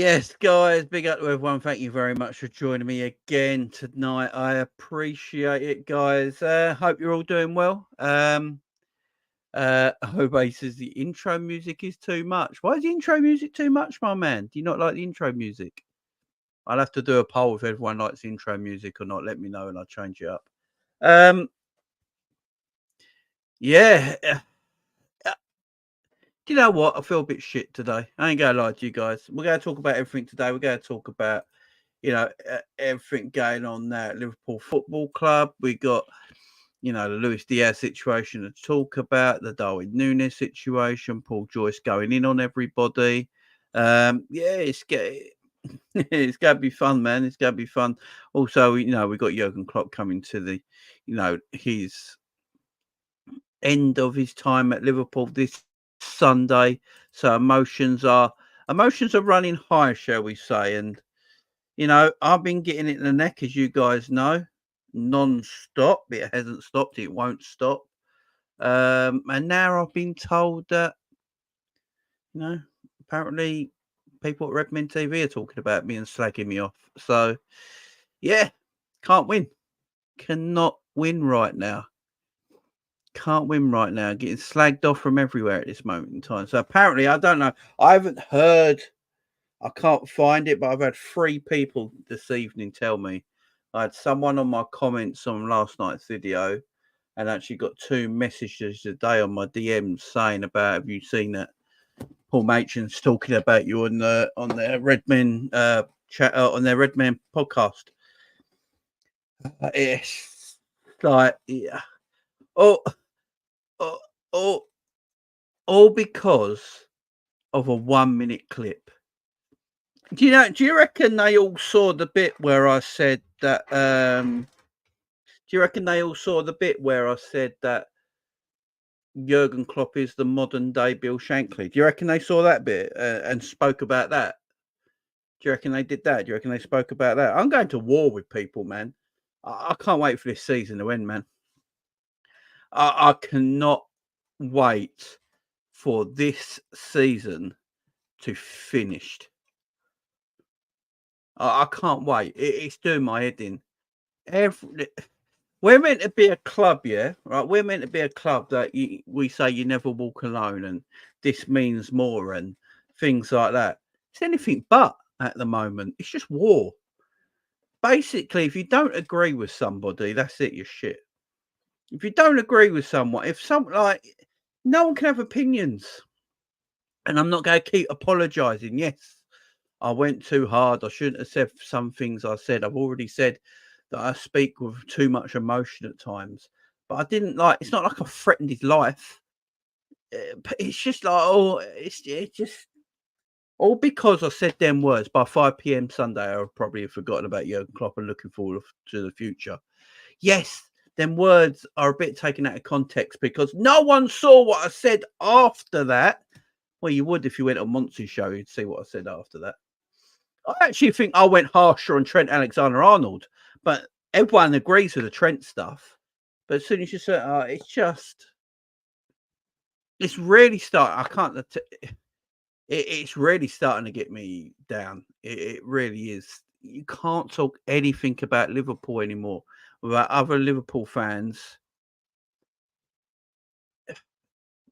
Yes, guys, big up to everyone. Thank you very much for joining me again tonight. I appreciate it, guys. Hope you're all doing well. Obey says the intro music is too much. Why is the intro music too much, my man? Do you not like the intro music? I'll have to do a poll if everyone likes the intro music or not. Let me know and I'll change it up. Yeah. Do you know what? I feel a bit shit today. I ain't gonna lie to you guys. We're gonna talk about everything today. We're gonna talk about everything going on there at Liverpool Football Club. We got, the Luis Diaz situation to talk about, the Darwin Nunez situation, Paul Joyce going in on everybody. It's it's gonna be fun, man. It's gonna be fun. Also, we got Jurgen Klopp coming to the, his end of his time at Liverpool this Sunday. So emotions are running high, shall we say, and I've been getting it in the neck, as you guys know, non-stop. It hasn't stopped. It won't stop. And now I've been told that, apparently people at Redman TV are talking about me and slagging me off. So, yeah, can't win. Cannot win right now. Can't win right now. Getting slagged off from everywhere at this moment in time. So apparently, I don't know. I haven't heard. I can't find it, but I've had 3 people this evening tell me. I had someone on my comments on last night's video, and actually got 2 messages today on my DMs saying about, have you seen that Paul Machin's talking about you on their Redman chat on their Redman podcast? It's like, yeah, all because of a 1-minute clip. Do you reckon they all saw the bit where I said that? Do you reckon they all saw the bit where I said that Jurgen Klopp is the modern day Bill Shankly? Do you reckon they saw that bit and spoke about that? Do you reckon they did that? Do you reckon they spoke about that? I'm going to war with people, man. I can't wait for this season to end, man. I cannot wait for this season to finished. I can't wait. It's doing my head in. We're meant to be a club, yeah, right? We're meant to be a club that we say you never walk alone, and this means more, and things like that. It's anything but at the moment. It's just war. Basically, if you don't agree with somebody, that's it. You're shit. If you don't agree with someone, no one can have opinions, and I'm not going to keep apologising. Yes, I went too hard. I shouldn't have said some things I said. I've already said that I speak with too much emotion at times, but I didn't it's not like I threatened his life. But it's just like, it's just all because I said them words. By 5 p.m. Sunday, I would probably have forgotten about Jurgen Klopp and looking forward to the future. Yes, them words are a bit taken out of context because no one saw what I said after that. Well, you would if you went on Monty's show, you'd see what I said after that. I actually think I went harsher on Trent Alexander-Arnold, but everyone agrees with the Trent stuff. But as soon as you say, it's really starting. It's really starting to get me down. It really is. You can't talk anything about Liverpool anymore without other Liverpool fans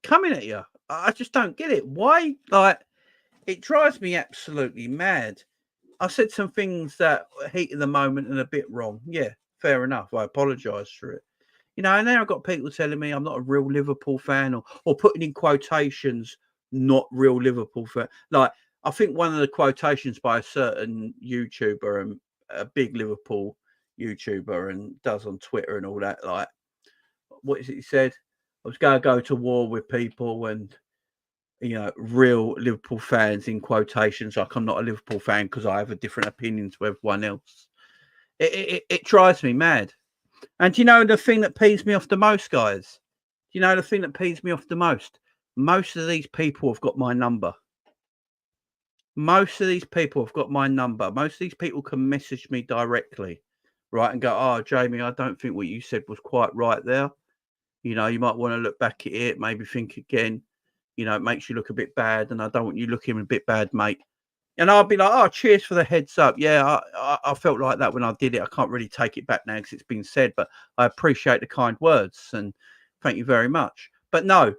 coming at you. I just don't get it. Why? It drives me absolutely mad. I said some things that heat of the moment and a bit wrong. Yeah, fair enough. I apologise for it. And now I've got people telling me I'm not a real Liverpool fan or putting in quotations, not real Liverpool fan. I think one of the quotations by a certain YouTuber and a big Liverpool YouTuber and does on Twitter and all that, what is it he said? I was going to go to war with people and real Liverpool fans in quotations, like I'm not a Liverpool fan because I have a different opinion to everyone else. It drives me mad. And the thing that pees me off the most, guys? The thing that pees me off the most? Most of these people have got my number. Most of these people have got my number. Most of these people can message me directly, right, and go, "Oh, Jamie, I don't think what you said was quite right there. You might want to look back at it, maybe think again. It makes you look a bit bad, and I don't want you looking a bit bad, mate." And I'll be like, oh, cheers for the heads up. Yeah, I felt like that when I did it. I can't really take it back now because it's been said, but I appreciate the kind words and thank you very much. But no,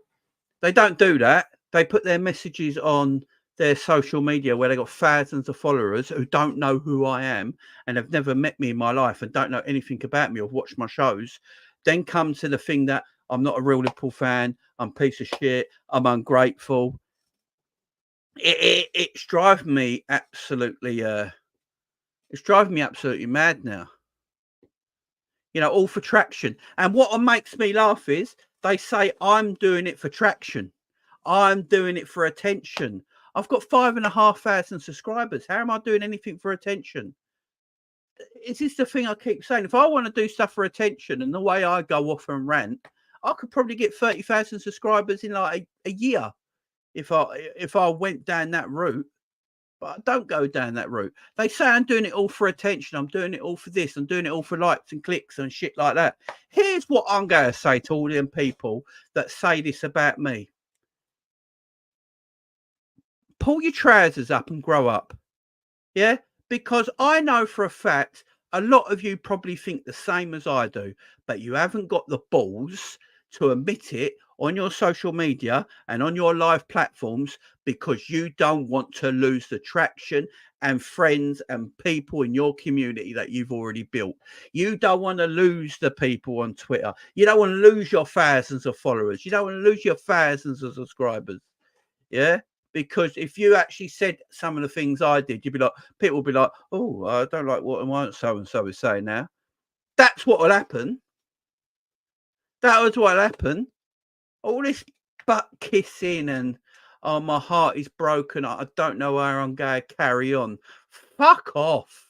they don't do that. They put their messages on their social media where they got thousands of followers who don't know who I am and have never met me in my life and don't know anything about me or watched my shows. Then come to the thing that I'm not a real Liverpool fan. I'm a piece of shit. I'm ungrateful. It's driving me absolutely it's driving me absolutely mad now. You know, all for traction. And what makes me laugh is they say I'm doing it for traction. I'm doing it for attention. I've got 5,500 subscribers. How am I doing anything for attention? Is this the thing I keep saying? If I want to do stuff for attention and the way I go off and rant, I could probably get 30,000 subscribers in like a year if I went down that route. But I don't go down that route. They say I'm doing it all for attention. I'm doing it all for this. I'm doing it all for likes and clicks and shit like that. Here's what I'm going to say to all them people that say this about me. Pull your trousers up and grow up. Yeah? Because I know for a fact a lot of you probably think the same as I do, but you haven't got the balls to admit it on your social media and on your live platforms because you don't want to lose the traction and friends and people in your community that you've already built. You don't want to lose the people on Twitter. You don't want to lose your thousands of followers. You don't want to lose your thousands of subscribers. Yeah. Because if you actually said some of the things I did, you'd be like, people would be like, oh, I don't like what so and so is saying now. That's what will happen. That was what happened. All this butt kissing and oh, my heart is broken. I don't know where I'm going to carry on. Fuck off.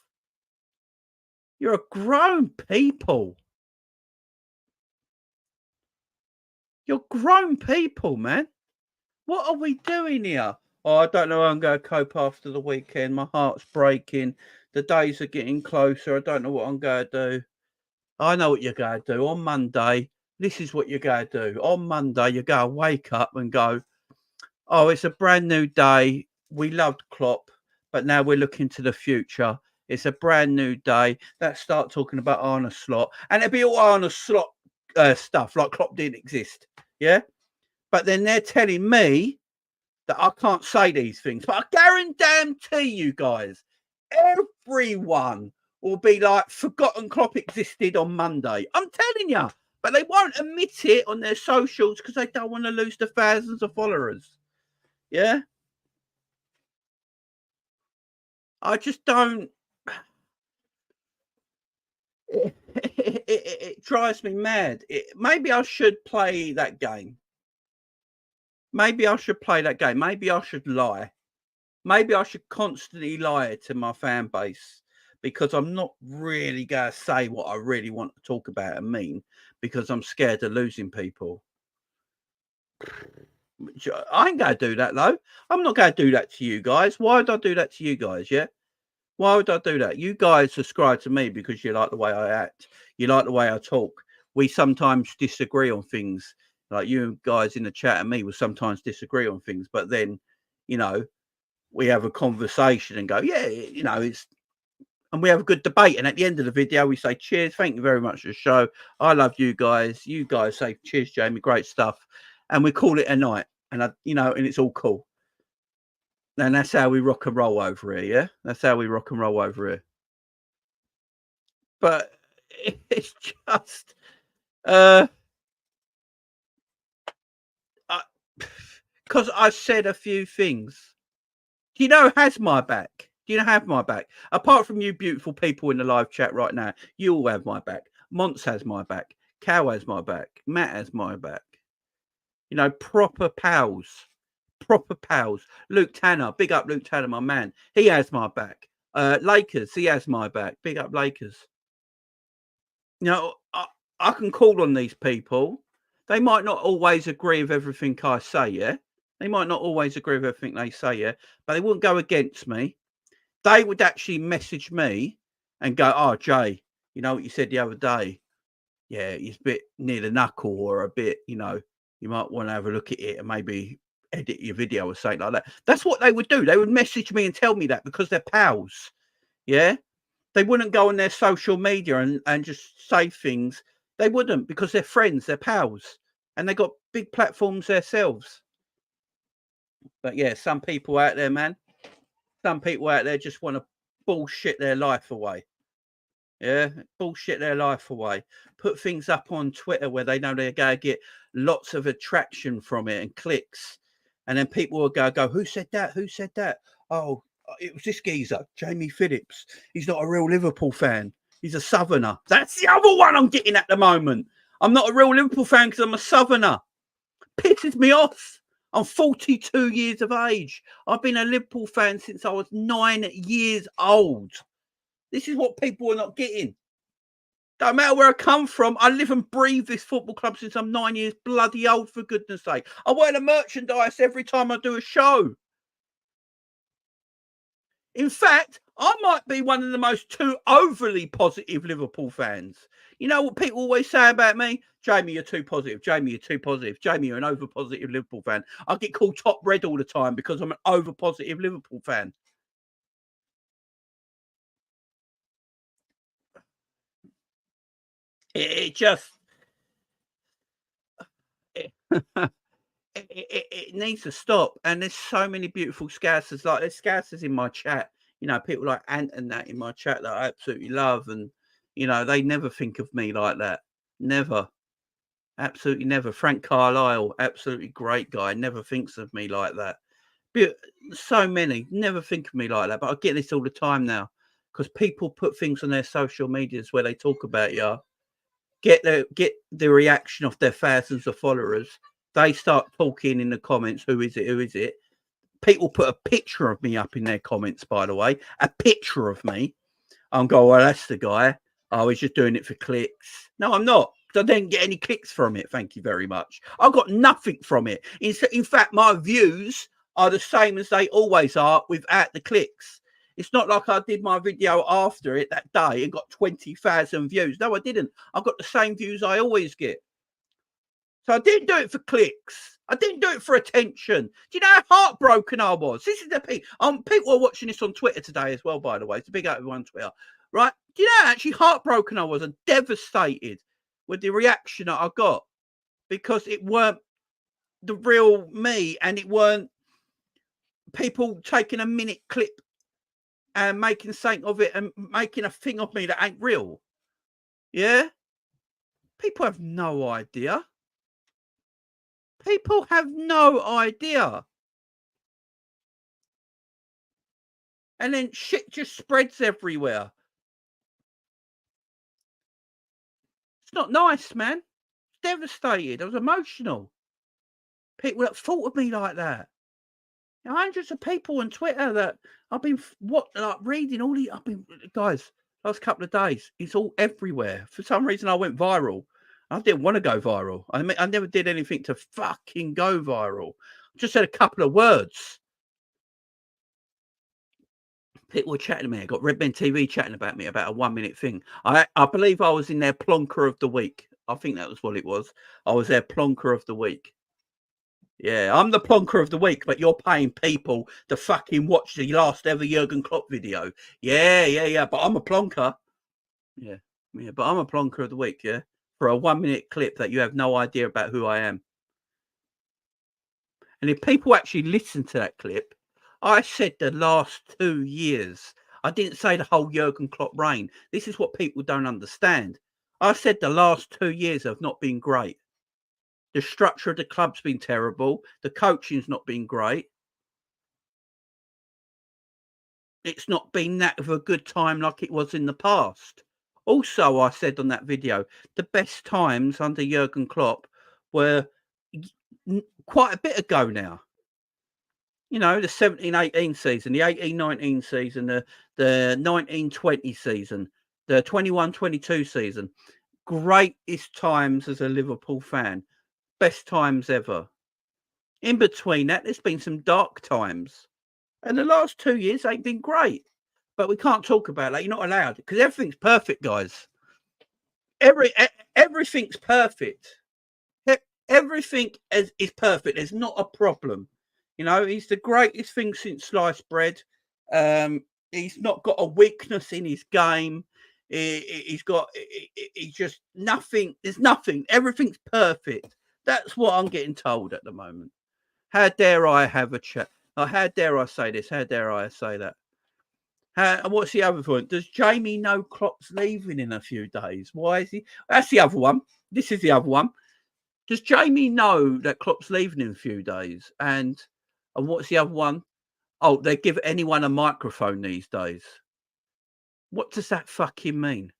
You're a grown people. You're grown people, man. What are we doing here? Oh, I don't know how I'm going to cope after the weekend. My heart's breaking. The days are getting closer. I don't know what I'm going to do. I know what you're going to do. On Monday, this is what you're going to do. On Monday, you're going to wake up and go, oh, it's a brand new day. We loved Klopp, but now we're looking to the future. It's a brand new day. Let's start talking about Arne Slot. And it'll be all Arne Slot stuff, like Klopp didn't exist. Yeah? But then they're telling me that I can't say these things. But I guarantee you guys, everyone will be like, forgotten Klopp existed on Monday. I'm telling you. But they won't admit it on their socials because they don't want to lose the thousands of followers. Yeah? I just don't. It drives me mad. Maybe I should play that game. Maybe I should play that game. Maybe I should lie. Maybe I should constantly lie to my fan base because I'm not really going to say what I really want to talk about and mean because I'm scared of losing people. I ain't going to do that, though. I'm not going to do that to you guys. Why would I do that to you guys? Yeah. Why would I do that? You guys subscribe to me because you like the way I act. You like the way I talk. We sometimes disagree on things. Like you guys in the chat and me will sometimes disagree on things. But then, you know, we have a conversation and go, yeah, you know, and we have a good debate. And at the end of the video, we say, cheers. Thank you very much for the show. I love you guys. You guys say, cheers, Jamie. Great stuff. And we call it a night. And, and it's all cool. And that's how we rock and roll over here, yeah? That's how we rock and roll over here. But it's just, because I said a few things. Do you know who has my back? Do you know have my back? Apart from you beautiful people in the live chat right now, you all have my back. Monts has my back. Cow has my back. Matt has my back. You know, proper pals. Proper pals. Luke Tanner, big up Luke Tanner, my man. He has my back. Lakers, he has my back. Big up Lakers. You know, I can call on these people. They might not always agree with everything I say, yeah? They might not always agree with everything they say, yeah? But they wouldn't go against me. They would actually message me and go, oh, Jay, you know what you said the other day? Yeah, it's a bit near the knuckle or a bit, you know, you might want to have a look at it and maybe edit your video or something like that. That's what they would do. They would message me and tell me that because they're pals. Yeah. They wouldn't go on their social media and just say things. They wouldn't, because they're friends, they're pals, and they got big platforms themselves. But yeah, some people out there, man, some people out there just want to bullshit their life away. Yeah, bullshit their life away. Put things up on Twitter where they know they're going to get lots of attraction from it and clicks. And then people will go, who said that? Who said that? Oh, it was this geezer, Jamie Phillips. He's not a real Liverpool fan. He's a Southerner. That's the other one I'm getting at the moment. I'm not a real Liverpool fan because I'm a Southerner. Pisses me off. I'm 42 years of age. I've been a Liverpool fan since I was 9 years old. This is what people are not getting. Don't matter where I come from. I live and breathe this football club since I'm 9 years bloody old, for goodness sake. I wear the merchandise every time I do a show. In fact, I might be one of the most too overly positive Liverpool fans. You know what people always say about me? Jamie, you're too positive. Jamie, you're too positive. Jamie, you're an over positive Liverpool fan. I get called top red all the time because I'm an over positive Liverpool fan. It needs to stop. And there's so many beautiful Scousers. Like, there's Scousers in my chat. You know, people like Ant and that in my chat that I absolutely love. And, you know, they never think of me like that. Never. Absolutely never. Frank Carlisle, absolutely great guy. Never thinks of me like that. But so many never think of me like that. But I get this all the time now because people put things on their social medias where they talk about you. Get the reaction of their thousands of followers. They start talking in the comments. Who is it? Who is it? People put a picture of me up in their comments, by the way. A picture of me. I'm going, well, that's the guy. Oh, he's just doing it for clicks. No, I'm not. I didn't get any clicks from it. Thank you very much. I got nothing from it. In fact, my views are the same as they always are without the clicks. It's not like I did my video after it that day and got 20,000 views. No, I didn't. I got the same views I always get. So I didn't do it for clicks. I didn't do it for attention. Do you know how heartbroken I was? This is the people. People are watching this on Twitter today as well, by the way. It's a big up on Twitter, right? Do you know how actually heartbroken I was and devastated with the reaction that I got, because it weren't the real me, and it weren't people taking a minute clip and making something of it and making a thing of me that ain't real. Yeah, people have no idea. People have no idea. And then shit just spreads everywhere. It's not nice, man. Devastated. I was emotional. People that thought of me like that. You know, hundreds of people on Twitter that I've been reading all the. I've been, guys, last couple of days. It's all everywhere. For some reason, I went viral. I didn't want to go viral. I mean, I never did anything to fucking go viral. Just said a couple of words. People were chatting to me. I got Redman TV chatting about me about a 1 minute thing. I believe I was in their plonker of the week. I think that was what it was. I was their plonker of the week. Yeah, I'm the plonker of the week, but you're paying people to fucking watch the last ever Jurgen Klopp video. Yeah. But I'm a plonker. Yeah, but I'm a plonker of the week, yeah? For a 1 minute clip that you have no idea about who I am. And if people actually listen to that clip, I said the last 2 years. I didn't say the whole Jurgen Klopp reign. This is what people don't understand. I said the last 2 years have not been great. The structure of the club's been terrible. The coaching's not been great. It's not been that of a good time like it was in the past. Also, I said on that video, the best times under Jurgen Klopp were quite a bit ago now. You know, the 17-18 season, the 18-19 season, the 19-20 season, the 21-22 season. Greatest times as a Liverpool fan. Best times ever. In between that, there's been some dark times. And the last 2 years ain't been great. But we can't talk about that. You're not allowed, because everything's perfect, guys. Everything's perfect. Everything is perfect. There's not a problem. You know, he's the greatest thing since sliced bread. He's not got a weakness in his game. He's got, he's just nothing. There's nothing. Everything's perfect. That's what I'm getting told at the moment. How dare I have a chat? Oh, how dare I say this? How dare I say that? What's the other point? Does Jamie know Klopp's leaving in a few days? Why is he? That's the other one. This is the other one. Does Jamie know that Klopp's leaving in a few days? And what's the other one? Oh, they give anyone a microphone these days. What does that fucking mean?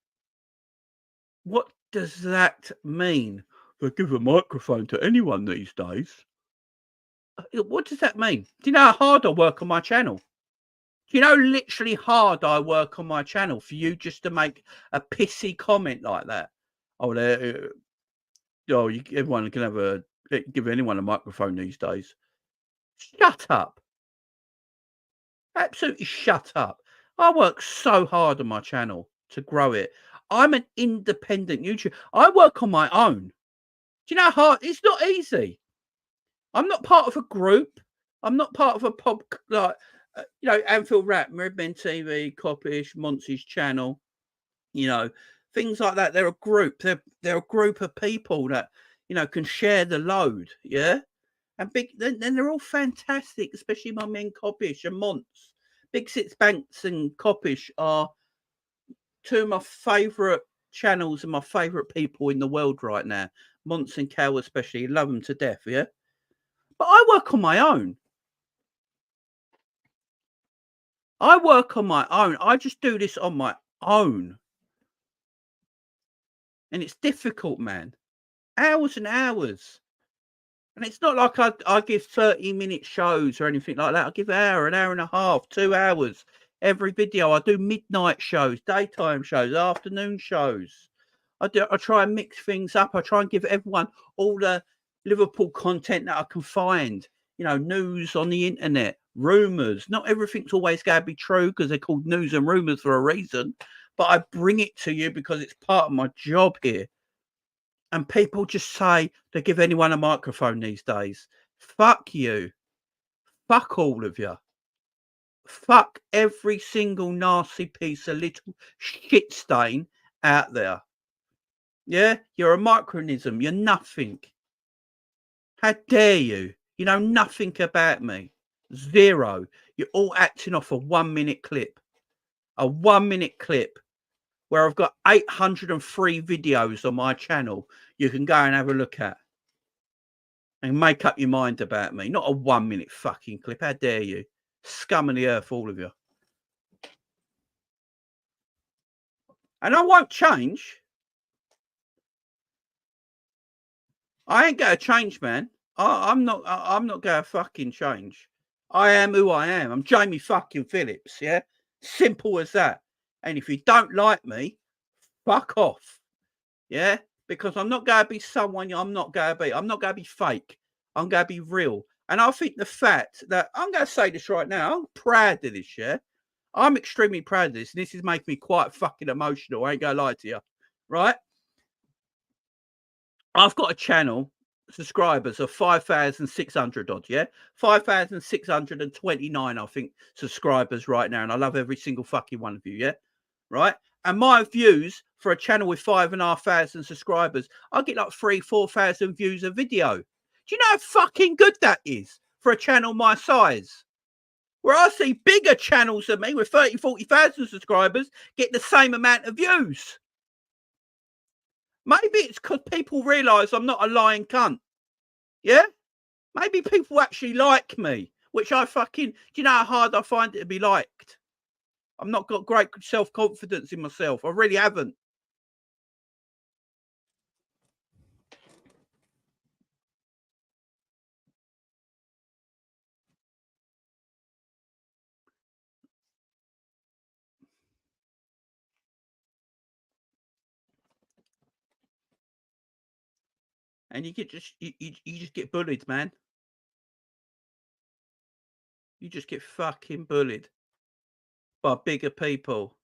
What does that mean? They give a microphone to anyone these days. What does that mean? Do you know how hard I work on my channel? Do you know literally hard I work on my channel for you just to make a pissy comment like that? Oh, everyone can give anyone a microphone these days. Shut up. Absolutely shut up. I work so hard on my channel to grow it. I'm an independent YouTuber. I work on my own. Do you know how hard? It's not easy. I'm not part of a group. I'm not part of a pub like Anfield Rap, Redman TV, Coppish, Monty's channel. You know, things like that. They're a group. They're a group of people that can share the load. Yeah. And then they're all fantastic, especially my men Coppish and Monts. Big Six Banks and Coppish are two of my favourite channels and my favourite people in the world right now. Monts and Cal especially, love them to death, yeah? But I work on my own. I just do this on my own. And it's difficult, man. Hours and hours. And it's not like I give 30-minute shows or anything like that. I give an hour and a half, 2 hours every video. I do midnight shows, daytime shows, afternoon shows. I try and mix things up. I try and give everyone all the Liverpool content that I can find. News on the internet, rumours. Not everything's always going to be true because they're called news and rumours for a reason. But I bring it to you because it's part of my job here. And people just say they give anyone a microphone these days. Fuck you. Fuck all of you. Fuck every single nasty piece of little shit stain out there. Yeah? You're a micronism. You're nothing. How dare you? You know nothing about me. Zero. You're all acting off a 1-minute clip. A 1-minute clip where I've got 803 videos on my channel you can go and have a look at and make up your mind about me. Not a 1-minute fucking clip. How dare you? Scum of the earth, all of you. And I won't change. I ain't going to change, man. I'm not going to fucking change. I am who I am. I'm Jamie fucking Phillips, yeah? Simple as that. And if you don't like me, fuck off. Yeah? Because I'm not going to be someone I'm not going to be. I'm not going to be fake. I'm going to be real. And I think the fact that I'm going to say this right now, I'm proud of this, yeah? I'm extremely proud of this. And this is making me quite fucking emotional. I ain't going to lie to you. Right? I've got a channel, subscribers of 5,600 odd, yeah? 5,629, I think, subscribers right now. And I love every single fucking one of you, yeah? Right? And my views for a channel with 5,500 subscribers, I get like 3,000-4,000 views a video. Do you know how fucking good that is for a channel my size? Where I see bigger channels than me with 30,000-40,000 subscribers get the same amount of views. Maybe it's because people realise I'm not a lying cunt. Yeah? Maybe people actually like me, which I fucking... Do you know how hard I find it to be liked? I've not got great self-confidence in myself. I really haven't. And you just get bullied, man. You just get fucking bullied by bigger people.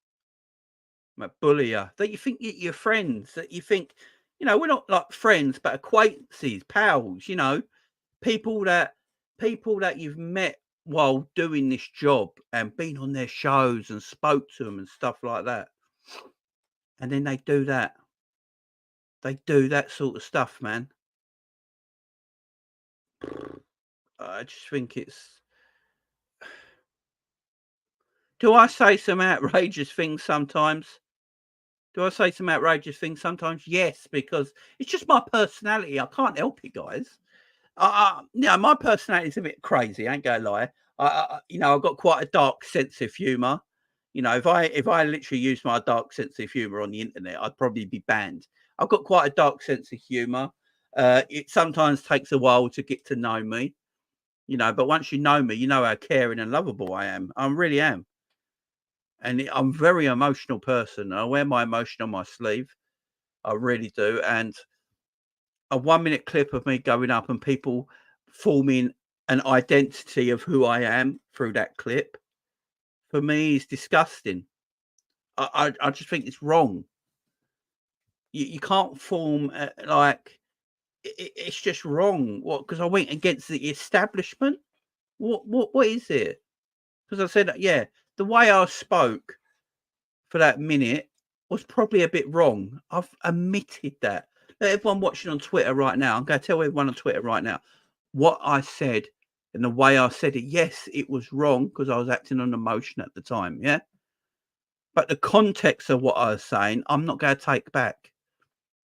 That bully you. That you think you're friends. That you think, we're not like friends, but acquaintances, pals. People that people that you've met while doing this job and been on their shows and spoke to them and stuff like that. And then they do that. They do that sort of stuff, man. I just think it's... Do I say some outrageous things sometimes? Yes, because it's just my personality. I can't help it, guys. My personality is a bit crazy. I ain't gonna lie. I've got quite a dark sense of humour. If I literally use my dark sense of humour on the internet, I'd probably be banned. I've got quite a dark sense of humour. It sometimes takes a while to get to know me, but once you know me, you know how caring and lovable I am. I really am. And I'm a very emotional person. I wear my emotion on my sleeve. I really do. And a 1-minute clip of me going up and people forming an identity of who I am through that clip, for me, is disgusting. I just think it's wrong. You can't form it's just wrong. What? Because I went against the establishment. What is it? Because I said, yeah, the way I spoke for that minute was probably a bit wrong. I've admitted that. Everyone watching on Twitter right now, I'm going to tell everyone on Twitter right now what I said and the way I said it. Yes, it was wrong because I was acting on emotion at the time. Yeah. But the context of what I was saying, I'm not going to take back.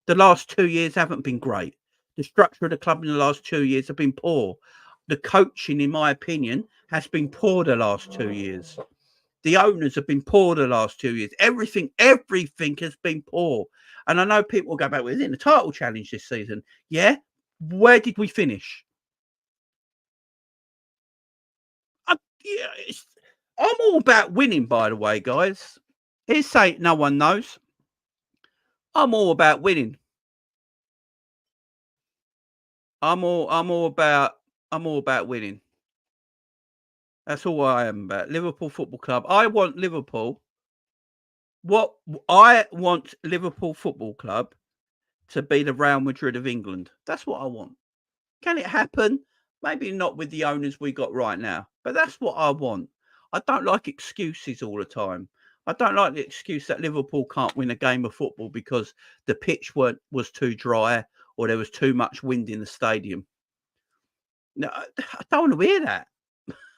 The last 2 years haven't been great. The structure of the club in the last 2 years have been poor. The coaching, in my opinion, has been poor the last 2 years. The owners have been poor the last 2 years. Everything has been poor. And I know people will go back, we're in the title challenge this season. Yeah. Where did we finish? I'm all about winning, by the way, guys. Here's say no one knows. I'm all about winning. I'm all about winning. That's all I am about. Liverpool Football Club. I want Liverpool Football Club to be the Real Madrid of England. That's what I want. Can it happen? Maybe not with the owners we got right now, but that's what I want. I don't like excuses all the time. I don't like the excuse that Liverpool can't win a game of football because the pitch was too dry or there was too much wind in the stadium. No, I don't want to hear that.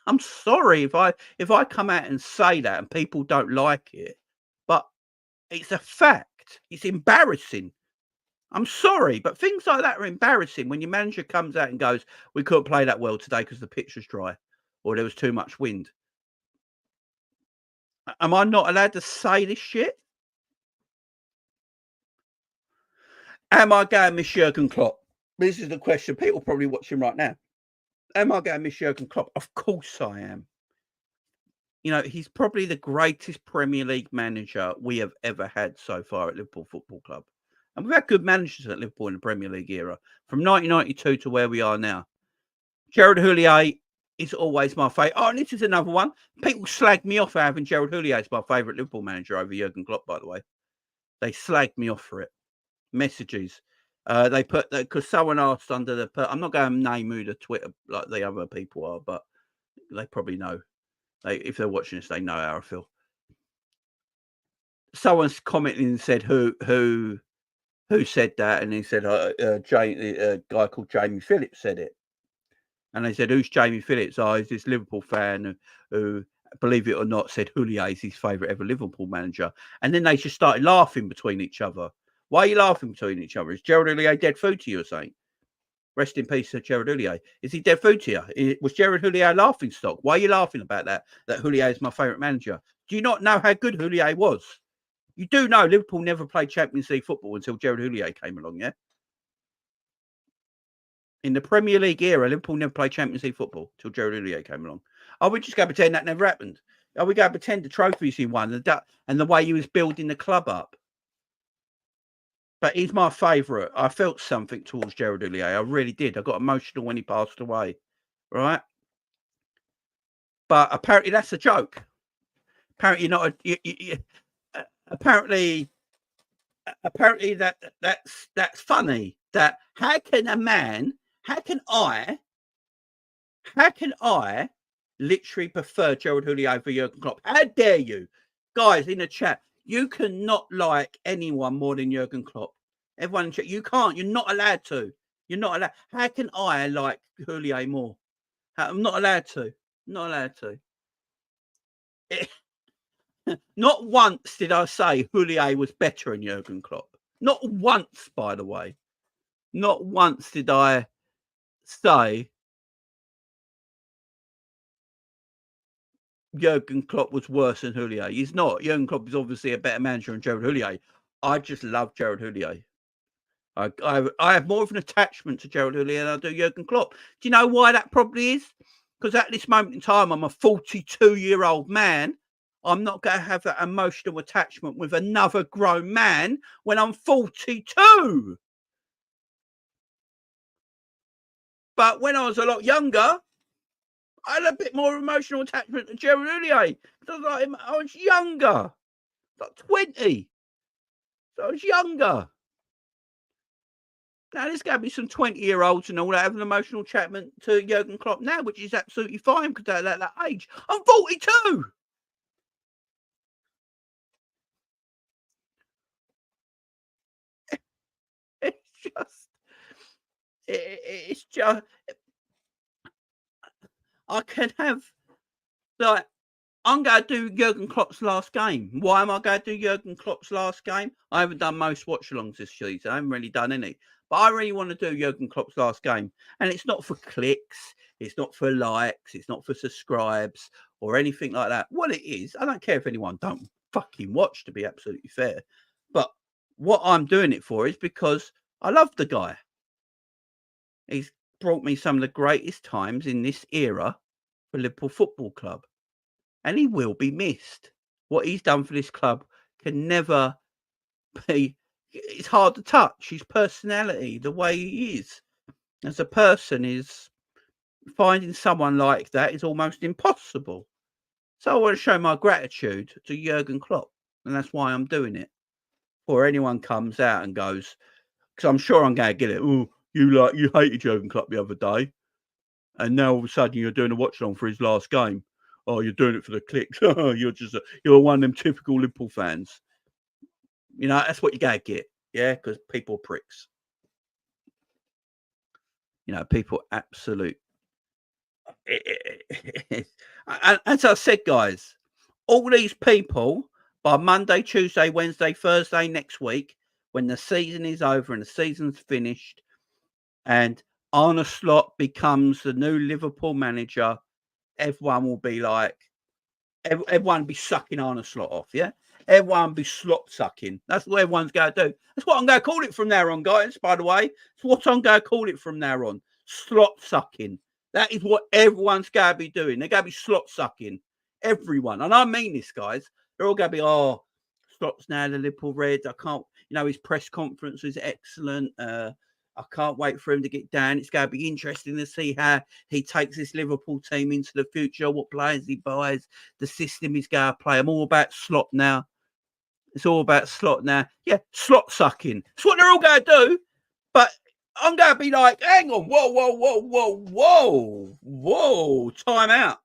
I'm sorry if I come out and say that and people don't like it, but it's a fact. It's embarrassing. I'm sorry, but things like that are embarrassing when your manager comes out and goes, we couldn't play that well today because the pitch was dry or there was too much wind. Am I not allowed to say this shit? Am I going Miss Jurgen Klopp? This is the question people probably watching right now. Am I going Miss Jurgen Klopp? Of course I am. He's probably the greatest Premier League manager we have ever had so far at Liverpool Football Club. And we've had good managers at Liverpool in the Premier League era, from 1992 to where we are now. Gerard Houllier is always my favourite. Oh, and this is another one. People slag me off for having Gerard Houllier as my favourite Liverpool manager over Jurgen Klopp, by the way. They slagged me off for it. Messages. They put, because someone asked under the... I'm not going to name who the Twitter like the other people are, but they probably know. If they're watching this, they know how I feel. Someone's commenting and said who said that, and he said a guy called Jamie Phillips said it, and they said, who's Jamie Phillips? Oh, he's this Liverpool fan who, believe it or not, said Houllier is his favourite ever Liverpool manager, and then they just started laughing between each other. Why are you laughing between each other? Is Gerard Houllier dead food to you or something? Rest in peace to Gerard Houllier. Is he dead food to you? Was Gerard Houllier a laughing stock? Why are you laughing about that? That Houllier is my favourite manager. Do you not know how good Houllier was? You do know Liverpool never played Champions League football until Gerard Houllier came along, yeah? In the Premier League era, Liverpool never played Champions League football until Gerard Houllier came along. Are we just going to pretend that never happened? Are we going to pretend the trophies he won and the way he was building the club up? But he's my favourite. I felt something towards Gerard Houllier. I really did. I got emotional when he passed away, right? But apparently that's a joke. Apparently you're not. Apparently that's funny. That how can I How can I literally prefer Gerard Houllier over Jurgen Klopp? How dare you? Guys in the chat, you cannot like anyone more than Jurgen Klopp. Everyone in chat, you can't. You're not allowed to. You're not allowed. How can I like Houllier more? I'm not allowed to. Not allowed to. Not once did I say Houllier was better than Jurgen Klopp. Not once, by the way. Not once did I say Jurgen Klopp was worse than Houllier. He's not. Jurgen Klopp is obviously a better manager than Gerard Houllier. I just love Gerard Houllier. I have more of an attachment to Gerard Houllier than I do Jurgen Klopp. Do you know why that probably is? Because at this moment in time, I'm a 42-year-old man. I'm not going to have that emotional attachment with another grown man when I'm 42. But when I was a lot younger, I had a bit more emotional attachment to Gerard Houllier. I was younger, like 20. So I was younger. Now, there's going to be some 20-year-olds and all that have an emotional attachment to Jurgen Klopp now, which is absolutely fine because they're at that age. I'm 42. It's just, I can have, like, I'm going to do Jurgen Klopp's last game. Why am I going to do Jurgen Klopp's last game? I haven't done most watch-alongs this season. I haven't really done any. But I really want to do Jurgen Klopp's last game. And it's not for clicks. It's not for likes. It's not for subscribes or anything like that. What it is, I don't care if anyone don't fucking watch, to be absolutely fair. But what I'm doing it for is because I love the guy. He's brought me some of the greatest times in this era for Liverpool Football Club. And he will be missed. What he's done for this club can never be. It's hard to touch. His personality, the way he is as a person, is finding someone like that is almost impossible. So I want to show my gratitude to Jurgen Klopp, and that's why I'm doing it. Or anyone comes out and goes, because I'm sure I'm going to get it. Oh, you hated Jurgen Klopp the other day, and now all of a sudden you're doing a watch along for his last game. Oh, you're doing it for the clicks. You're one of them typical Liverpool fans. You know, that's what you gotta get. Yeah, because people are pricks. You know, people absolute. As I said, guys, all these people by Monday, Tuesday, Wednesday, Thursday next week, when the season is over and the season's finished, and Arne Slot becomes the new Liverpool manager, everyone will be like, everyone be sucking Arne Slot off, yeah? Everyone be slot sucking. That's what everyone's going to do. That's what I'm going to call it from now on, guys, by the way. It's what I'm going to call it from now on. Slot sucking. That is what everyone's going to be doing. They're going to be slot sucking. Everyone. And I mean this, guys. They're all going to be, oh, Slot's now the Liverpool Reds. I can't, his press conference was excellent. I can't wait for him to get down. It's going to be interesting to see how he takes this Liverpool team into the future, what players he buys, the system he's going to play. I'm all about Slot now. It's all about Slot now. Yeah, slot sucking. That's what they're all going to do. But I'm going to be like, hang on, whoa. Time out.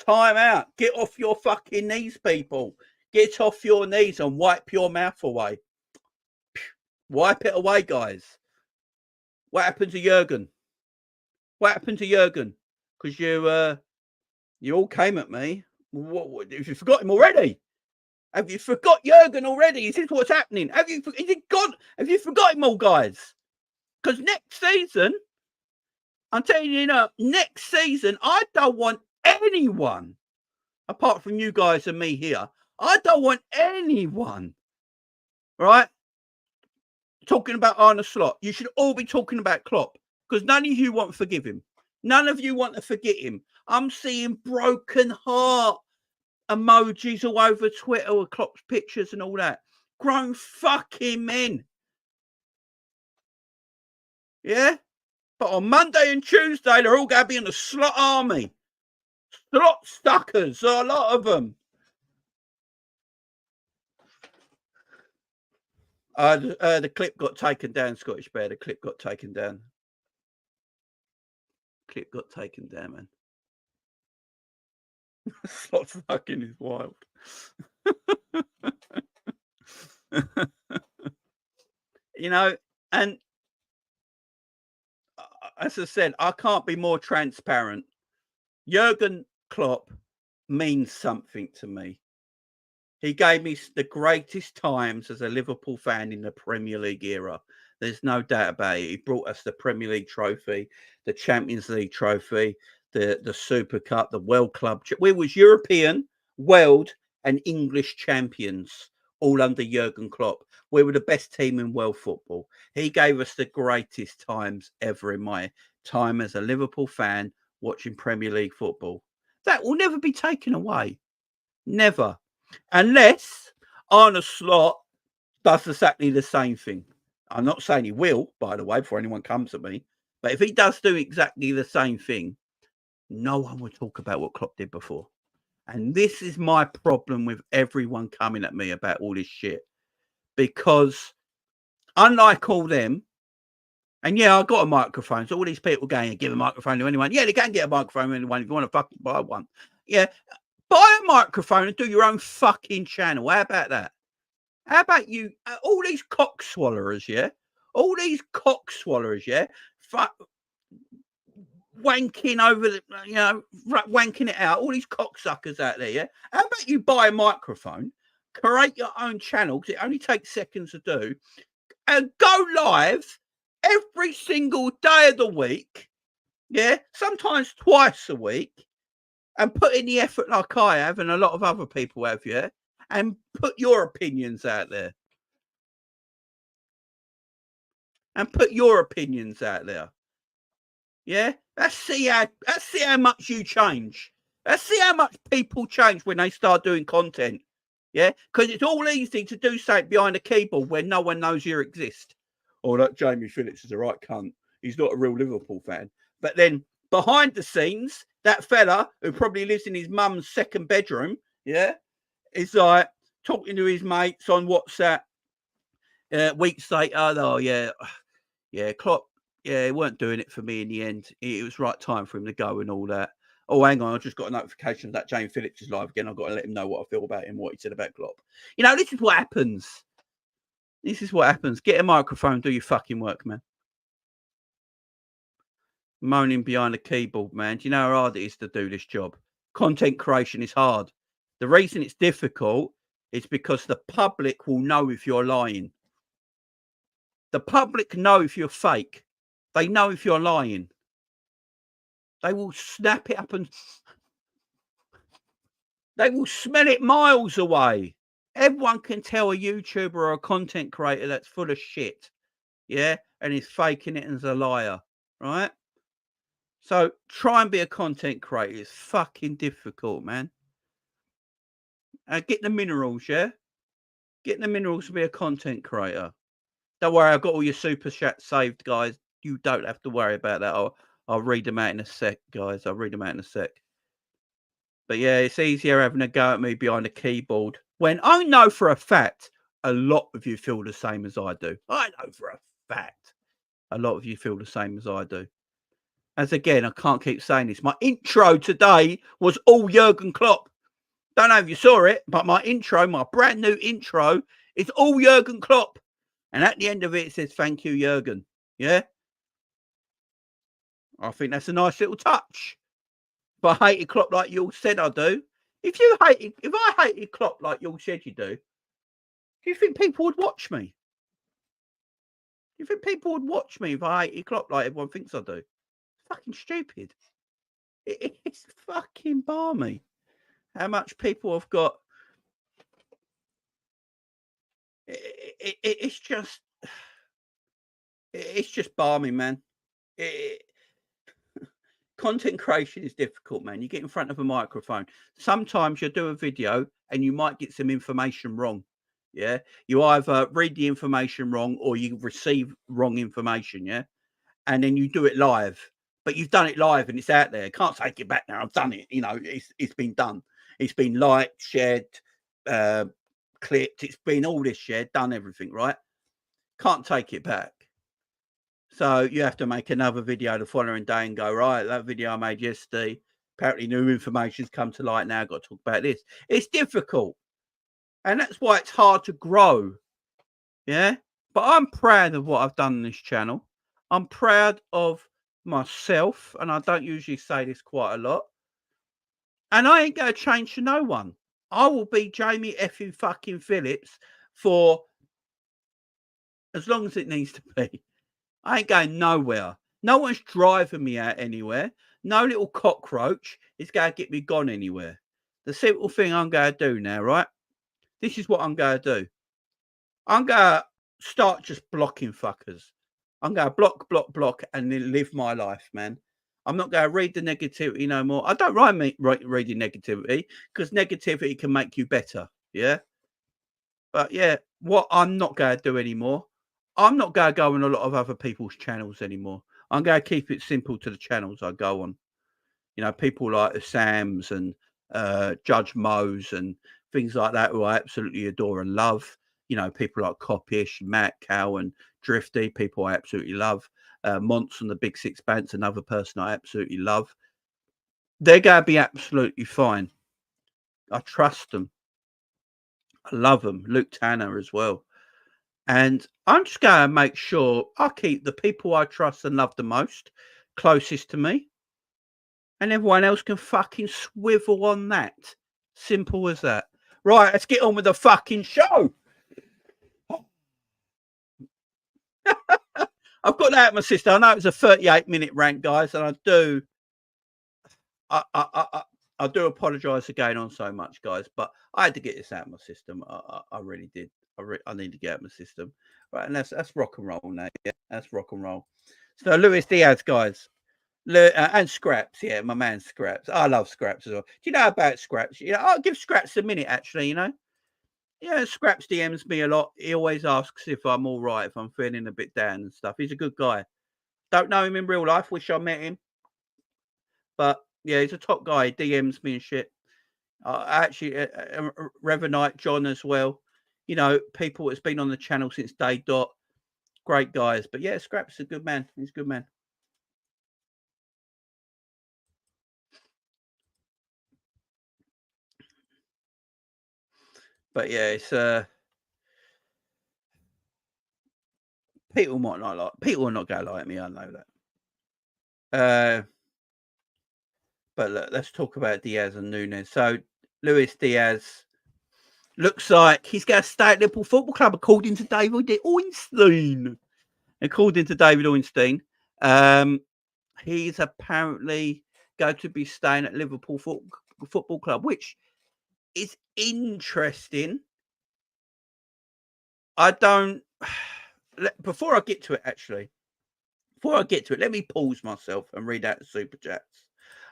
Time out. Get off your fucking knees, people. Get off your knees and wipe your mouth away. Wipe it away, guys. What happened to Jurgen? What happened to Jurgen? Because you all came at me. What, have you forgot him already? Have you forgot Jurgen already? Is this what's happening? Is it gone? Have you forgot him all, guys? Because next season, I'm telling you now, next season, I don't want anyone, apart from you guys and me here, I don't want anyone, right, talking about Arne Slot. You should all be talking about Klopp, because none of you want to forgive him. None of you want to forget him. I'm seeing broken heart emojis all over Twitter with Klopp's pictures and all that. Grown fucking men. Yeah? But on Monday and Tuesday, they're all going to be in the Slot army. Slot stuckers, a lot of them. The clip got taken down, Scottish Bear. The clip got taken down. clip got taken down, man. Slot fucking is wild. You know, and as I said, I can't be more transparent. Jurgen Klopp means something to me. He gave me the greatest times as a Liverpool fan in the Premier League era. There's no doubt about it. He brought us the Premier League trophy, the Champions League trophy, the Super Cup, the World Club. We was European, world, and English champions all under Jurgen Klopp. We were the best team in world football. He gave us the greatest times ever in my time as a Liverpool fan watching Premier League football. That will never be taken away. Never. Unless Arne Slot does exactly the same thing. I'm not saying he will, by the way, before anyone comes at me. But if he does do exactly the same thing, no one will talk about what Klopp did before. And this is my problem with everyone coming at me about all this shit. Because unlike all them, and yeah, I got a microphone. So all these people going and give a microphone to anyone. Yeah, they can get a microphone to anyone if you want to fucking buy one. Yeah, buy a microphone and do your own fucking channel. How about that? How about you? All these cock swallowers, yeah? All these cock swallowers, yeah? Wanking over the, wanking it out. All these cocksuckers out there, yeah? How about you buy a microphone, create your own channel, because it only takes seconds to do, and go live every single day of the week, yeah? Sometimes twice a week, and put in the effort like I have and a lot of other people have, yeah? And put your opinions out there. Yeah? Let's see how much you change. Let's see how much people change when they start doing content. Yeah? Because it's all easy to do something behind a keyboard where no one knows you exist. Oh, that Jamie Phillips is a right cunt. He's not a real Liverpool fan. But then behind the scenes, that fella who probably lives in his mum's second bedroom, yeah, is like talking to his mates on WhatsApp. Weeks later, oh yeah, Klopp, yeah, he weren't doing it for me in the end. It was right time for him to go and all that. Oh, hang on, I just got a notification that James Phillips is live again. I've got to let him know what I feel about him, what he said about Klopp. You know, this is what happens. This is what happens. Get a microphone, do your fucking work, man. Moaning behind a keyboard, man. Do you know how hard it is to do this job? Content creation is hard. The reason it's difficult is because the public will know if you're lying. The public know if you're fake. They know if you're lying. They will snap it up and they will smell it miles away. Everyone can tell a YouTuber or a content creator that's full of shit. Yeah. And is faking it and is a liar. Right. So try and be a content creator. It's fucking difficult, man. Get the minerals, yeah? Get the minerals to be a content creator. Don't worry, I've got all your super chats saved, guys. You don't have to worry about that. I'll read them out in a sec, guys. I'll read them out in a sec. But yeah, it's easier having a go at me behind a keyboard when I know for a fact a lot of you feel the same as I do. I know for a fact a lot of you feel the same as I do. As again, I can't keep saying this. My intro today was all Jurgen Klopp. Don't know if you saw it, but my intro, my brand new intro, is all Jurgen Klopp. And at the end of it, it says, "Thank you, Jurgen." Yeah? I think that's a nice little touch. If I hated Klopp like you all said I do, if I hated Klopp like you all said you do you think people would watch me? Do you think people would watch me if I hated Klopp like everyone thinks I do? It's fucking stupid. It's fucking balmy. How much people have got. It's just balmy, man. Content creation is difficult, man. You get in front of a microphone. Sometimes you do a video and you might get some information wrong. Yeah. You either read the information wrong or you receive wrong information. Yeah. And then you do it live, but you've done it live and it's out there. Can't take it back now. I've done it. You know, it's been done. It's been liked, shared, clipped. It's been all this shared, done everything, right? Can't take it back. So you have to make another video the following day and go, right, that video I made yesterday, apparently new information's come to light now, I've got to talk about this. It's difficult. And that's why it's hard to grow. Yeah. But I'm proud of what I've done on this channel. I'm proud of myself. And I don't usually say this quite a lot. And I ain't going to change to no one. I will be Jamie effing fucking Phillips for as long as it needs to be. I ain't going nowhere. No one's driving me out anywhere. No little cockroach is going to get me gone anywhere. The simple thing I'm going to do now, right? This is what I'm going to do. I'm going to start just blocking fuckers. I'm going to block, and then live my life, man. I'm not going to read the negativity no more. I don't reading negativity because negativity can make you better. Yeah. But yeah, what I'm not going to do anymore, I'm not going to go on a lot of other people's channels anymore. I'm going to keep it simple to the channels I go on. You know, people like the Sams and Judge Mo's and things like that, who I absolutely adore and love. You know, people like Coppish, Matt, Cow, and Drifty, people I absolutely love. Monts and the Big Sixpence, another person I absolutely love. They're going to be absolutely fine. I trust them. I love them. Luke Tanner as well. And I'm just going to make sure I keep the people I trust and love the most closest to me. And everyone else can fucking swivel on that. Simple as that. Right, let's get on with the fucking show. I've got that out, my sister. I know it's a 38-minute rant, guys, and I do apologise again on so much, guys, but I had to get this out of my system. I really did. I need to get out of my system. Right, and that's rock and roll now. Yeah, that's rock and roll. So Luis Diaz, guys. And Scraps, yeah, my man Scraps. I love Scraps as well. Do you know about Scraps? You know, I'll give Scraps a minute, actually, you know. Yeah, Scraps DMs me a lot. He always asks if I'm all right, if I'm feeling a bit down and stuff. He's a good guy. Don't know him in real life. Wish I met him. But yeah, he's a top guy. He DMs me and shit. Actually, Revanite John as well. You know, people that's been on the channel since day dot. Great guys. But yeah, Scraps is a good man. He's a good man. But yeah, it's people might not like. People are not going to like me. I know that. But look, let's talk about Diaz and Nunez. So Luis Diaz looks like he's going to stay at Liverpool Football Club, according to David Ornstein. According to David Ornstein, he's apparently going to be staying at Liverpool Football Club, which is interesting. I don't. Before I get to it, actually, let me pause myself and read out the super chats.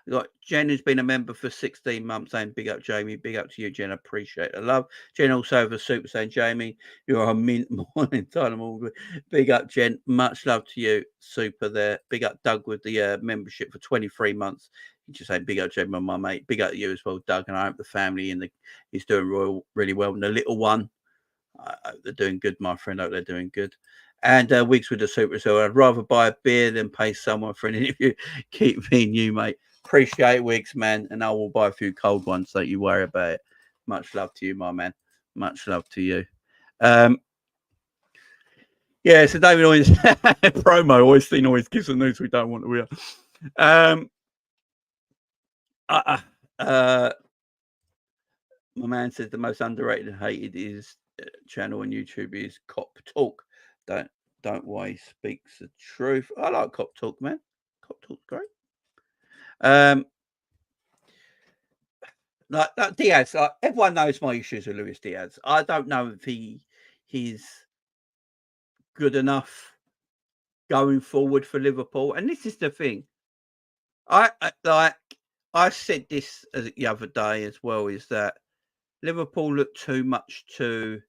Like Jen, who's been a member for 16 months, saying big up Jamie, big up to you, Jen. Appreciate the love. Jen also over super saying, Jamie, you're a mint morning time. Big up, Jen. Much love to you. Super there. Big up Doug with the membership for 23 months. You just saying big up Jen, my mate. Big up to you as well, Doug. And I hope the family and he's doing really well. And the little one, I hope they're doing good, my friend. I hope they're doing good. And Wigs with the super. So I'd rather buy a beer than pay someone for an interview. Keep being you, mate. Appreciate Wigs, man. And I will buy a few cold ones. Don't you worry about it. Much love to you, my man. Much love to you. Yeah, so David always promo. Always gives the news we don't want to hear. My man says the most underrated and hated is channel on YouTube is Cop Talk. Don't why he speaks the truth. I like Cop Talk, man. Cop Talk's great. Like Diaz, like, everyone knows my issues with Luis Diaz. I don't know if he's good enough going forward for Liverpool. And this is the thing. I said this the other day as well, is that Liverpool look too much to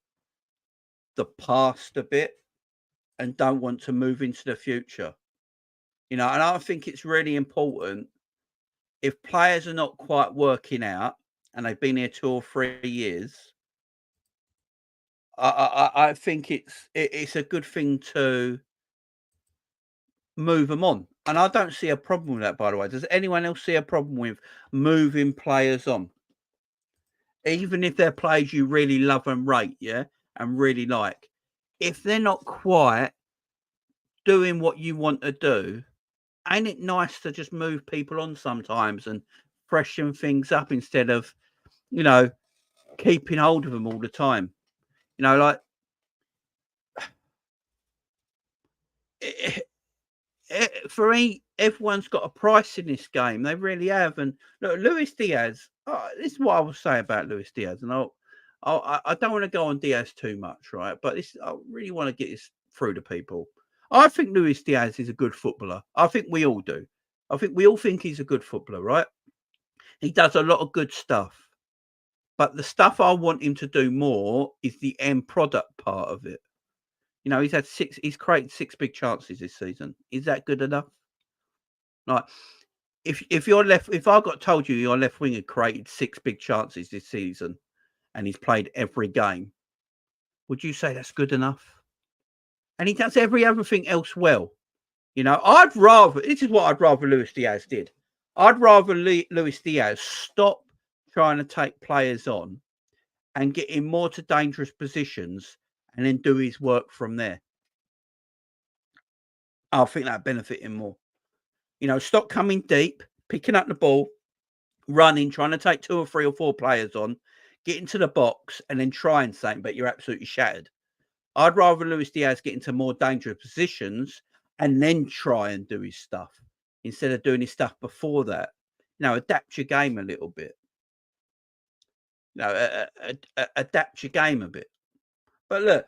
the past a bit and don't want to move into the future. You know, and I think it's really important if players are not quite working out and they've been here 2 or 3 years, I think it's a good thing to move them on. And I don't see a problem with that, by the way. Does anyone else see a problem with moving players on? Even if they're players you really love and rate, yeah, and really like. If they're not quite doing what you want to do, ain't it nice to just move people on sometimes and freshen things up instead of, you know, keeping hold of them all the time? You know, like for me, everyone's got a price in this game. They really have. And look, Luis Diaz. This is what I will say about Luis Diaz, and I don't want to go on Diaz too much, right? But I really want to get this through to people. I think Luis Diaz is a good footballer. I think we all do. I think we all think he's a good footballer, right? He does a lot of good stuff. But the stuff I want him to do more is the end product part of it. You know, he's created 6 big chances this season. Is that good enough? Like, if I got told you your left winger created 6 big chances this season and he's played every game, would you say that's good enough? And he does every other thing else well. You know, this is what I'd rather Luis Diaz did. I'd rather Luis Diaz stop trying to take players on and get him more to dangerous positions and then do his work from there. I think that'd benefit him more. You know, stop coming deep, picking up the ball, running, trying to take 2 or 3 or 4 players on, get into the box and then try and something, but you're absolutely shattered. I'd rather Luis Diaz get into more dangerous positions and then try and do his stuff instead of doing his stuff before that. You know, adapt your game a little bit. You know, adapt your game a bit. But look,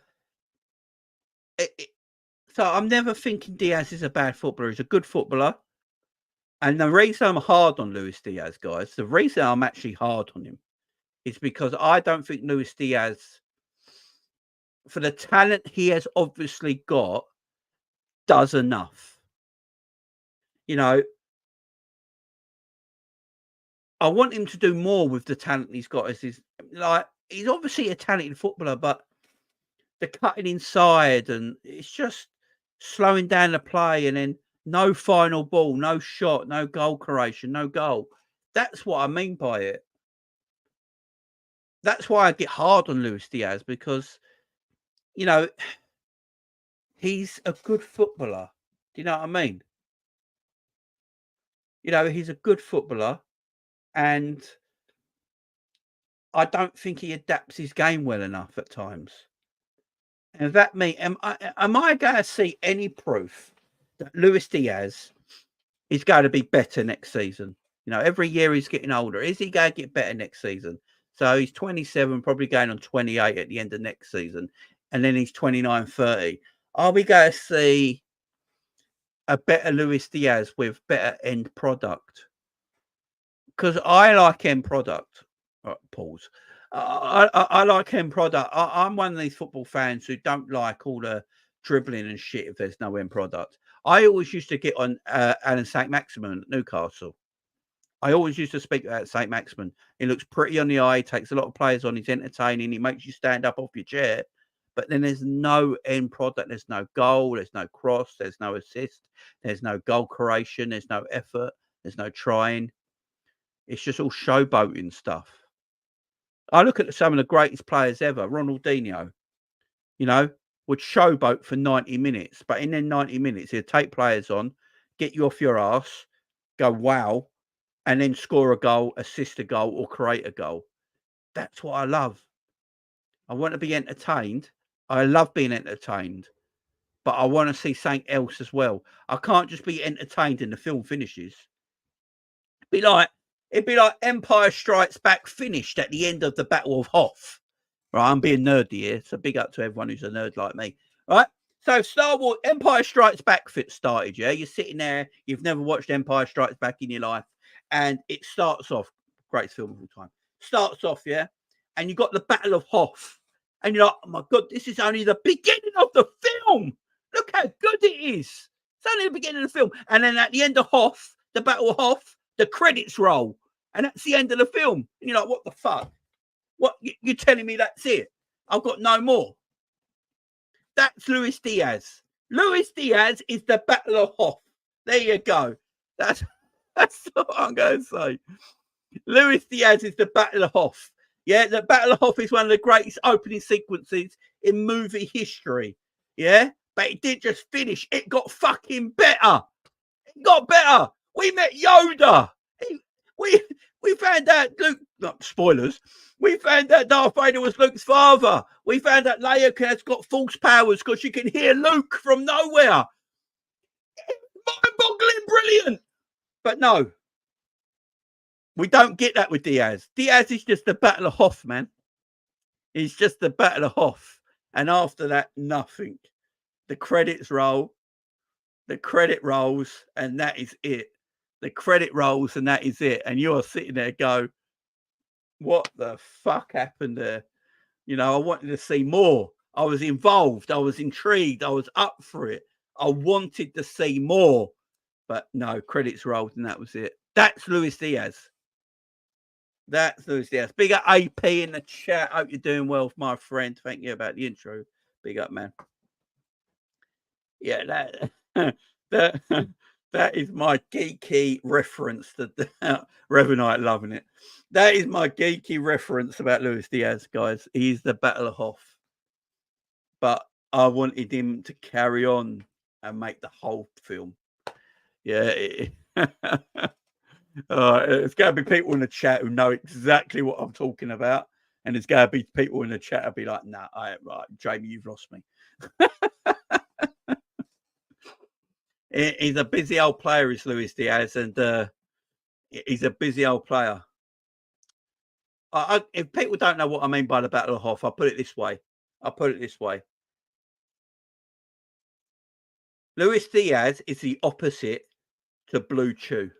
so I'm never thinking Diaz is a bad footballer. He's a good footballer. And the reason I'm hard on Luis Diaz, guys, the reason I'm actually hard on him is because I don't think Luis Diaz, for the talent he has obviously got, does enough. You know, I want him to do more with the talent he's got. He's obviously a talented footballer, but the cutting inside and it's just slowing down the play and then no final ball, no shot, no goal creation, no goal. That's what I mean by it. That's why I get hard on Luis Diaz because, you know, he's a good footballer. Do you know what I mean? You know, he's a good footballer and I don't think he adapts his game well enough at times. And that means, am I going to see any proof that Luis Diaz is going to be better next season? You know, every year he's getting older. Is he going to get better next season? So he's 27, probably going on 28 at the end of next season. And then he's 29, 30. Are we going to see a better Luis Diaz with better end product? Because I like end product. Pause. I like end product. I'm one of these football fans who don't like all the dribbling and shit if there's no end product. I always used to get on Alan St. Maximin at Newcastle. I always used to speak about St. Maximin. He looks pretty on the eye, takes a lot of players on, he's entertaining, he makes you stand up off your chair. But then there's no end product. There's no goal. There's no cross. There's no assist. There's no goal creation. There's no effort. There's no trying. It's just all showboating stuff. I look at some of the greatest players ever. Ronaldinho, you know, would showboat for 90 minutes. But in then 90 minutes, he'd take players on, get you off your ass, go, wow, and then score a goal, assist a goal, or create a goal. That's what I love. I want to be entertained. I love being entertained. But I want to see something else as well. I can't just be entertained and the film finishes. It'd be like Empire Strikes Back finished at the end of the Battle of Hoth. Right, I'm being nerdy here, so big up to everyone who's a nerd like me. Right, so Star Wars Empire Strikes Back started. Yeah, you're sitting there, you've never watched Empire Strikes Back in your life, and it starts off, greatest film of all time. Starts off, yeah, and you got the Battle of Hoth, and you're like, oh my god, this is only the beginning of the film. Look how good it is. It's only the beginning of the film, and then at the end of Hoth, the Battle of Hoth, the credits roll, and that's the end of the film. And you're like, what the fuck? What, you're telling me that's it? I've got no more. That's Luis Diaz. Luis Diaz is the Battle of Hoff. There you go. That's what I'm going to say. Luis Diaz is the Battle of Hoff. Yeah, the Battle of Hoff is one of the greatest opening sequences in movie history. Yeah, but it didn't just finish. It got fucking better. It got better. We met Yoda. We found out Luke. Not spoilers. We found out Darth Vader was Luke's father. We found out Leia has got force powers because she can hear Luke from nowhere. Mind-boggling brilliant. But no, we don't get that with Diaz. Diaz is just the Battle of Hoth, man. It's just the Battle of Hoth. And after that, nothing. The credits roll. The credit rolls, and that is it. The credit rolls, and that is it. And you're sitting there go, what the fuck happened there? You know, I wanted to see more. I was involved. I was intrigued. I was up for it. I wanted to see more. But no, credits rolled, and that was it. That's Luis Diaz. That's Luis Diaz. Big up AP in the chat. Hope you're doing well, my friend. Thank you about the intro. Big up, man. Yeah, that is my geeky reference to Revenite loving it. That is my geeky reference about Luis Diaz, guys. He's the Battle of Hoth. But I wanted him to carry on and make the whole film. Yeah. It's going to be people in the chat who know exactly what I'm talking about. And there's going to be people in the chat who'll be like, nah, right, Jamie, you've lost me. He's a busy old player, is Luis Diaz, and he's a busy old player. If people don't know what I mean by the Battle of Hoth, I'll put it this way. Luis Diaz is the opposite to Blue Chew.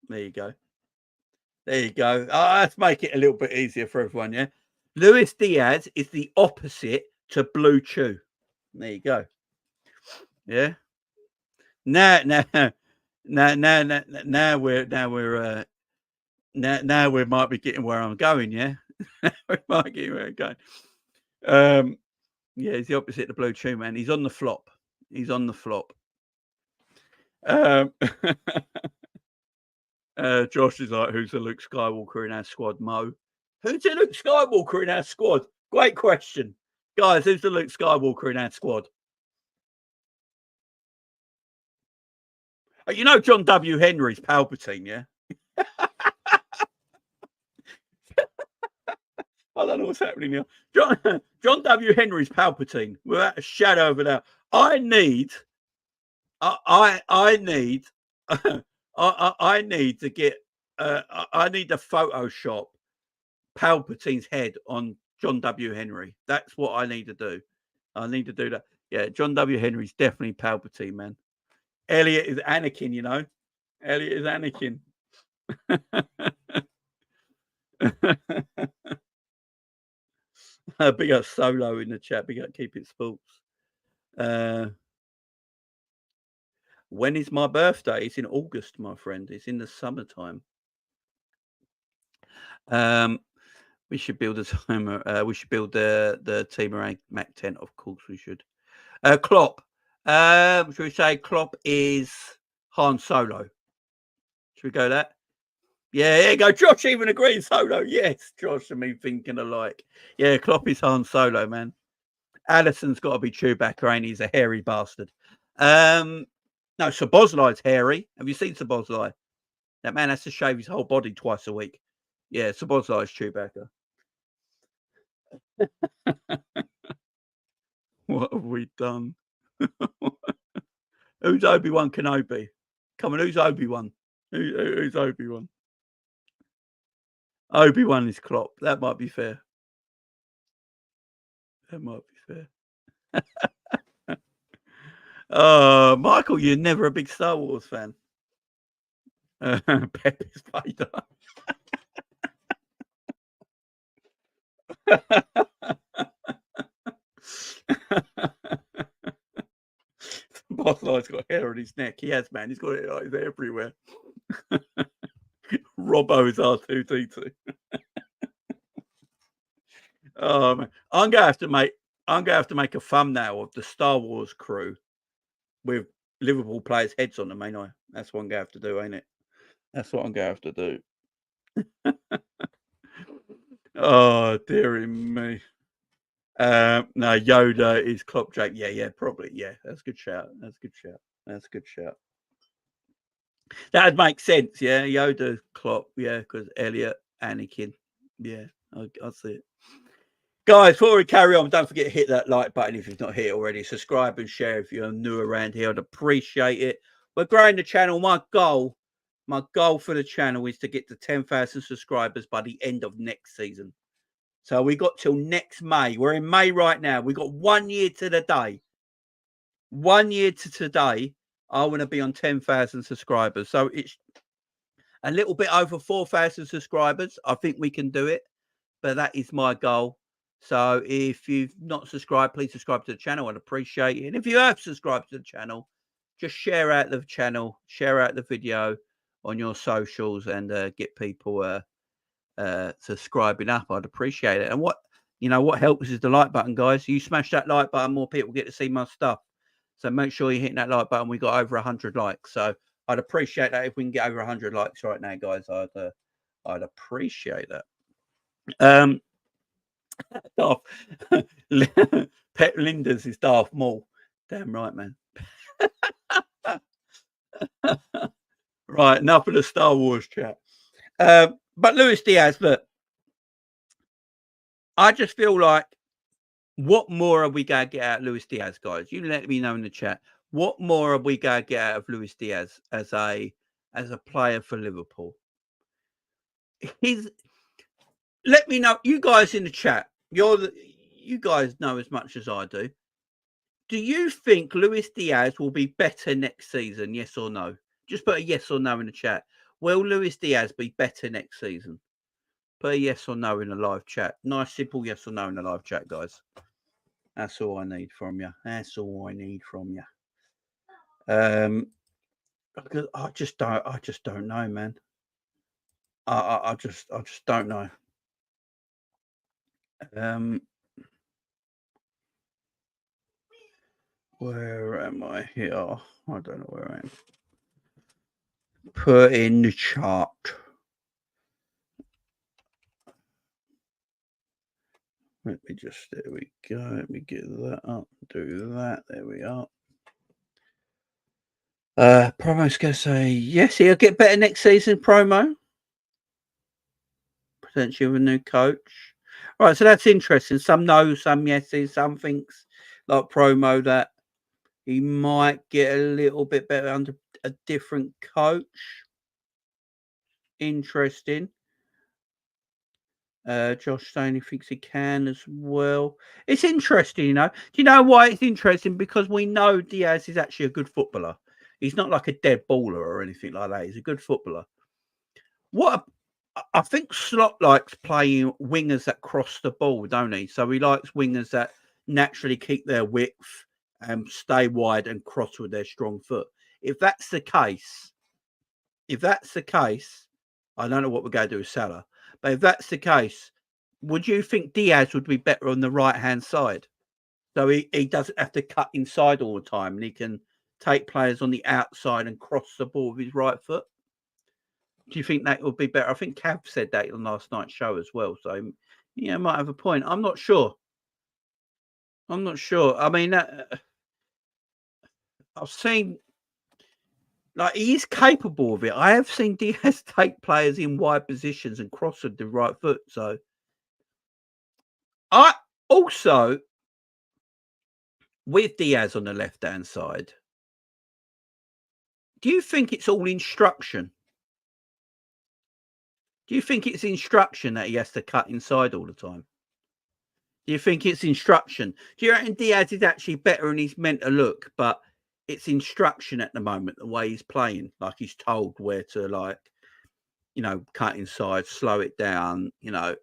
There you go. Let's make it a little bit easier for everyone, yeah? Luis Diaz is the opposite to Blue Chew. There you go. Yeah. Now we might be getting where I'm going, yeah. We might get where I'm going. Yeah, he's the opposite to Blue Chew, man. He's on the flop. Josh is like, who's the Luke Skywalker in our squad, Mo? Who's the Luke Skywalker in our squad? Great question. Guys, who's the Luke Skywalker in our squad? You know John W. Henry's Palpatine, yeah? I don't know what's happening here. John W. Henry's Palpatine, without a shadow of a doubt. I need to get. I need to Photoshop Palpatine's head on John W. Henry. That's what I need to do. I need to do that. Yeah, John W. Henry's definitely Palpatine, man. Elliot is Anakin, you know. Elliot is Anakin. Big up Solo in the chat. Big up Keep It Sports. When is my birthday? It's in August, my friend. It's in the summertime. We should build a timer. We should build the Team Mac 10. Of course, we should. Klopp. Should we say Klopp is Han Solo? Should we go that? Yeah, there you go. Josh even agrees. Solo. Yes, Josh and me thinking alike. Yeah, Klopp is Han Solo, man. Allison's got to be Chewbacca, ain't he? He's a hairy bastard. No, Szoboszlai's hairy. Have you seen Szoboszlai? That man has to shave his whole body twice a week. Yeah, Szoboszlai's Chewbacca. What have we done? Who's Obi-Wan Kenobi? Come on, who's Obi-Wan? Who's Obi-Wan? Obi-Wan is Klopp. That might be fair. Michael, you're never a big Star Wars fan. Pep is Vader. Szoboszlai's got hair on his neck. He has, man. He's got it like everywhere. Robbo is R2D2. Oh man, I'm gonna have to make a thumbnail of the Star Wars crew with Liverpool players' heads on them, ain't I? That's what I'm going to have to do, ain't it? That's what I'm going to have to do. Oh, dearie me. No, Yoda is Klopp Jake. Yeah, probably. Yeah, that's a good shout. That's a good shout. That'd make sense. Yeah, Yoda, Klopp. Yeah, because Elliot, Anakin. Yeah, I see it. Guys, before we carry on, don't forget to hit that like button if you've not hit it already. Subscribe and share if you're new around here. I'd appreciate it. We're growing the channel. My goal for the channel is to get to 10,000 subscribers by the end of next season. So we got till next May. We're in May right now. We got 1 year to the day. 1 year to today. I want to be on 10,000 subscribers. So it's a little bit over 4,000 subscribers. I think we can do it, but that is my goal. So if you've not subscribed, please subscribe to the channel. I'd appreciate it. And if you have subscribed to the channel, just share out the channel, share out the video on your socials, and get people subscribing up. I'd appreciate it. And what helps is the like button, guys. You smash that like button, more people get to see my stuff. So make sure you're hitting that like button. We got over 100 likes, so I'd appreciate that if we can get over 100 likes right now, guys. I'd appreciate that. Pet Linda's is Darth Maul. Damn right, man. Right, enough of the Star Wars chat. But Luis Diaz, look, I just feel like, what more are we going to get out of Luis Diaz, guys? You let me know in the chat. What more are we going to get out of Luis Diaz as a player for Liverpool? Let me know, you guys in the chat. You guys know as much as I do. Do you think Luis Diaz will be better next season? Yes or no? Just put a yes or no in the chat. Will Luis Diaz be better next season? Put a yes or no in the live chat. Nice, simple yes or no in the live chat, guys. That's all I need from you. That's all I need from you. I just don't know, man. I just don't know. Where am I here? I don't know where I am. Put in the chart. Let me just, there we go. Let me get that up. Do that. There we are. Promo's going to say, yes, he'll get better next season, Promo. Potentially with a new coach. Right, so that's interesting. Some no, some yeses, some thinks, like Promo, that he might get a little bit better under a different coach. Interesting. Josh Stoney thinks he can as well. It's interesting, you know. Do you know why it's interesting? Because we know Diaz is actually a good footballer. He's not like a dead baller or anything like that. He's a good footballer. I think Slot likes playing wingers that cross the ball, don't he? So he likes wingers that naturally keep their width and stay wide and cross with their strong foot. If that's the case, I don't know what we're going to do with Salah. But if that's the case, would you think Diaz would be better on the right-hand side? So he doesn't have to cut inside all the time, and he can take players on the outside and cross the ball with his right foot. Do you think that would be better? I think Cav said that on last night's show as well. So, yeah, might have a point. I'm not sure. I mean, I've seen, like, he's capable of it. I have seen Diaz take players in wide positions and cross with the right foot. So, I also, with Diaz on the left-hand side, do you think it's all instruction? Do you think it's instruction that he has to cut inside all the time? Do you think it's instruction? Do you reckon Diaz is actually better and he's meant to look, but it's instruction at the moment, the way he's playing? Like, he's told where to, like, you know, cut inside, slow it down, you know.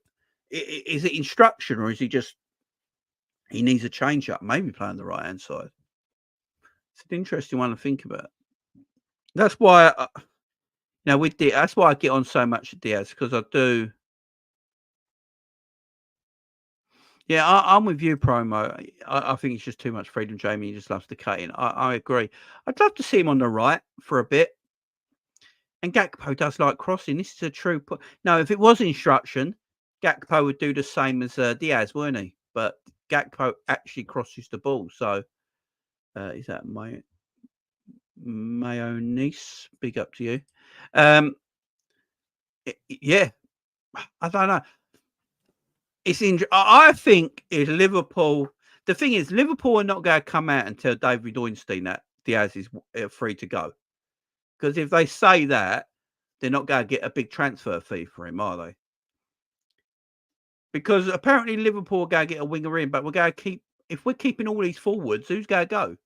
Is it instruction, or is he just, he needs a change up, maybe playing the right-hand side? It's an interesting one to think about. That's why, now with Diaz, that's why I get on so much with Diaz, because I do. Yeah, I'm with you, Promo. I think it's just too much freedom, Jamie. He just loves to cut in. I agree. I'd love to see him on the right for a bit. And Gakpo does like crossing. This is a true. No, if it was instruction, Gakpo would do the same as Diaz, wouldn't he? But Gakpo actually crosses the ball. So is that mayonnaise? Big up to you. Yeah, I don't know. It's I think if Liverpool. The thing is, Liverpool are not going to come out and tell David Ornstein that Diaz is free to go. Because if they say that, they're not going to get a big transfer fee for him, are they? Because apparently Liverpool are going to get a winger in, but we're going to keep. If we're keeping all these forwards, who's going to go?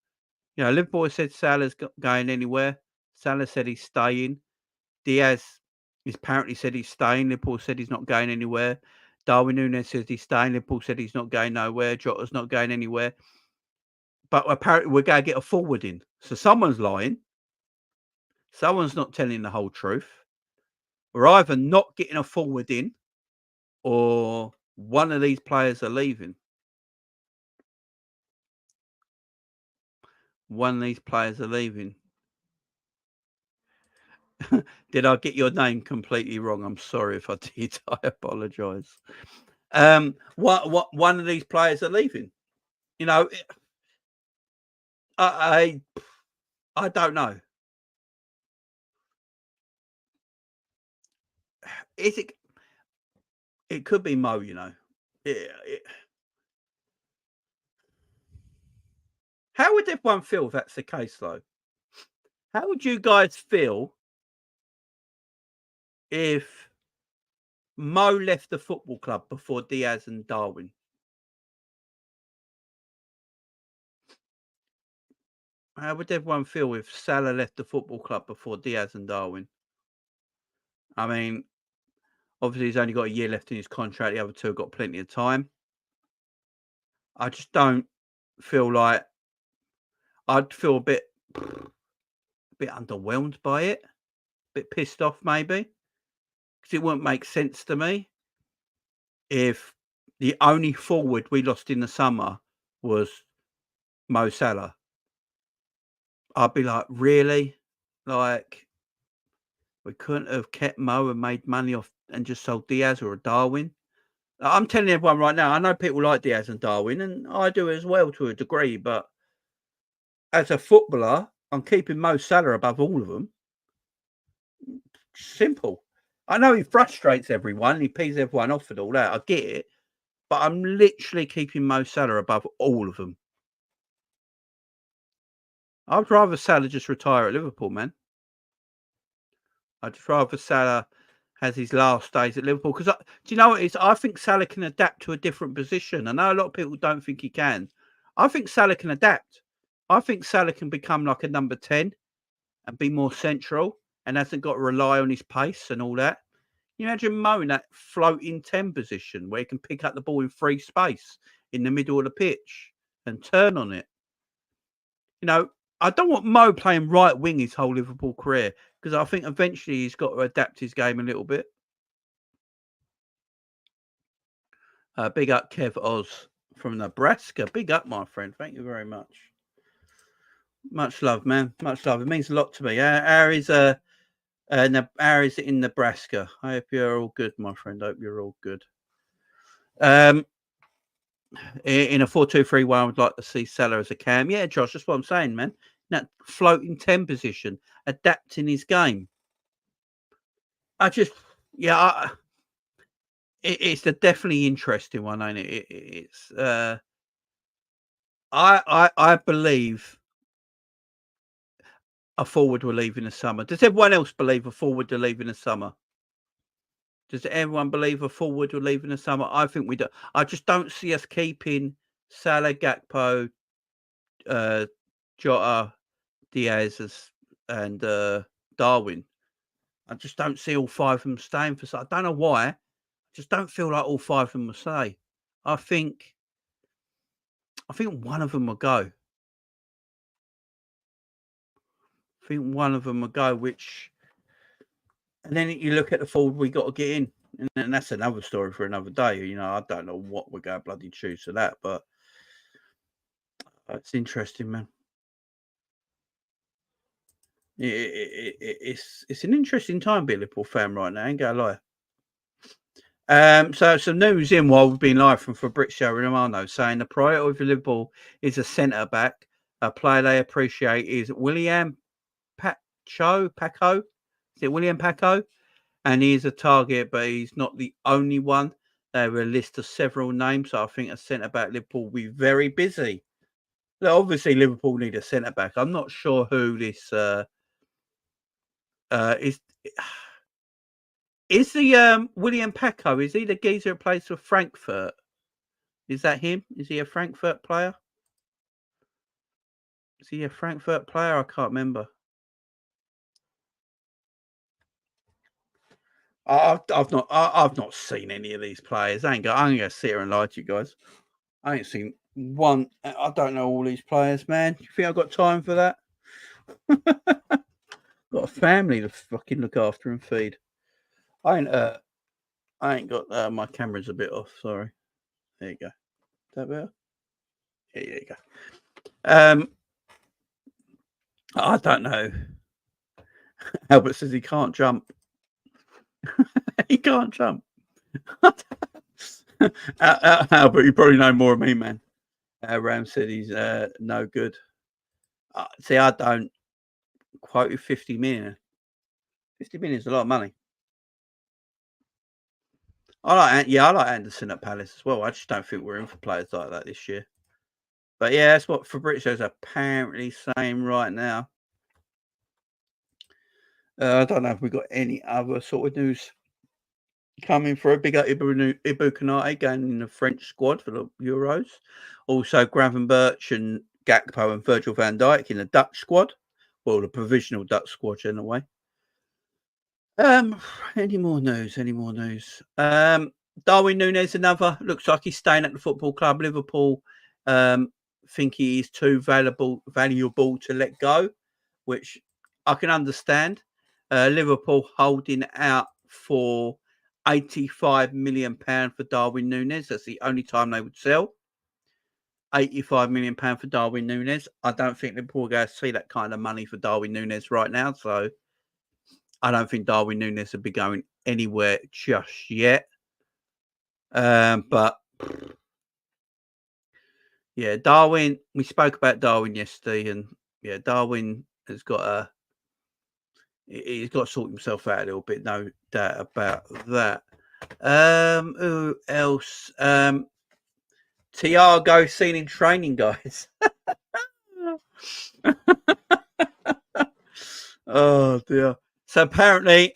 You know, Liverpool said Salah's going anywhere. Salah said he's staying. Diaz is apparently said he's staying. Liverpool said he's not going anywhere. Darwin Nunez says he's staying. Liverpool said he's not going nowhere. Jota's not going anywhere. But apparently we're going to get a forward in. So someone's lying. Someone's not telling the whole truth. We're either not getting a forward in or one of these players are leaving. One of these players are leaving. Did I get your name completely wrong? I'm sorry if I did. I apologise. What? One of these players are leaving. You know, I don't know. Is it? It could be Mo. You know. How would everyone feel if that's the case, though? How would you guys feel if Mo left the football club before Diaz and Darwin? How would everyone feel if Salah left the football club before Diaz and Darwin? I mean, obviously he's only got a year left in his contract. The other two have got plenty of time. I just don't feel like I'd feel a bit underwhelmed by it, a bit pissed off maybe, because it wouldn't make sense to me if the only forward we lost in the summer was Mo Salah. I'd be like, really? Like, we couldn't have kept Mo and made money off and just sold Diaz or a Darwin? I'm telling everyone right now, I know people like Diaz and Darwin, and I do as well to a degree, but as a footballer, I'm keeping Mo Salah above all of them. Simple. I know he frustrates everyone, he pees everyone off and all that. I get it, but I'm literally keeping Mo Salah above all of them. I'd rather Salah just retire at Liverpool, man. I'd rather Salah has his last days at Liverpool because do you know what it is? I think Salah can adapt to a different position. I know a lot of people don't think he can. I think Salah can adapt. I think Salah can become like a number 10 and be more central and hasn't got to rely on his pace and all that. You imagine Mo in that floating 10 position where he can pick up the ball in free space in the middle of the pitch and turn on it. You know, I don't want Mo playing right wing his whole Liverpool career because I think eventually he's got to adapt his game a little bit. Big up Kev Oz from Nebraska. Big up, my friend. Thank you very much. Much love, man. Much love. It means a lot to me. How is it in Nebraska? I hope you're all good, my friend. I hope you're all good. In a 4-2-3-1, I would like to see Salah as a cam. Yeah, Josh, that's what I'm saying, man. That floating 10 position, adapting his game. It's a definitely interesting one, ain't it? It's I believe a forward will leave in the summer. Does everyone else believe a forward will leave in the summer? Does everyone believe a forward will leave in the summer? I think we do. I just don't see us keeping Salah, Gakpo, Jota, Diaz, and Darwin. I just don't see all five of them staying for. I don't know why. I just don't feel like all five of them will stay. I think one of them will go. I think one of them will go, and then you look at the forward we got to get in. And that's another story for another day. You know, I don't know what we're going to bloody choose for that, but it's interesting, man. It's an interesting time being a Liverpool fan right now. I ain't gonna lie. So some news in while we've been live from Fabrizio Romano saying the priority for Liverpool is a centre back. A player they appreciate is William Paco. Is it William Paco? And he is a target, but he's not the only one. They have a list of several names, so I think a centre back Liverpool will be very busy. Now, obviously, Liverpool need a centre back. I'm not sure who this is. Is the William Paco? Is he the geezer who plays for Frankfurt? Is that him? Is he a Frankfurt player? Is he a Frankfurt player? I can't remember. I've not seen any of these players. I'm gonna sit here and lie to you guys. I ain't seen one. I don't know all these players, man. You think I've got time for that? Got a family to fucking look after and feed. I ain't got my camera's a bit off. Sorry. There you go. Is that better? Yeah, there you go. I don't know. Albert says he can't jump. He can't jump. Albert, you probably know more of me, man. Ram said he's no good. See, I don't quote you 50 million. 50 million is a lot of money. I like Anderson at Palace as well. I just don't think we're in for players like that this year. But yeah, that's what Fabrizio's apparently saying right now. I don't know if we've got any other sort of news coming through. Big up Ibu Konate going in the French squad for the Euros. Also, Gravenberch and Gakpo and Virgil van Dijk in the Dutch squad. Well, the provisional Dutch squad, in a way. Any more news? Darwin Nunez, another. Looks like he's staying at the football club. Liverpool think he is too valuable to let go, which I can understand. Liverpool holding out for £85 million for Darwin Nunez. That's the only time they would sell. £85 million for Darwin Nunez. I don't think Liverpool are going to see that kind of money for Darwin Nunez right now. So I don't think Darwin Nunez will be going anywhere just yet. But yeah, Darwin. We spoke about Darwin yesterday, and yeah, Darwin has got he's got to sort himself out a little bit, no doubt about that. Who else? Thiago seen in training, guys. Oh dear. So apparently,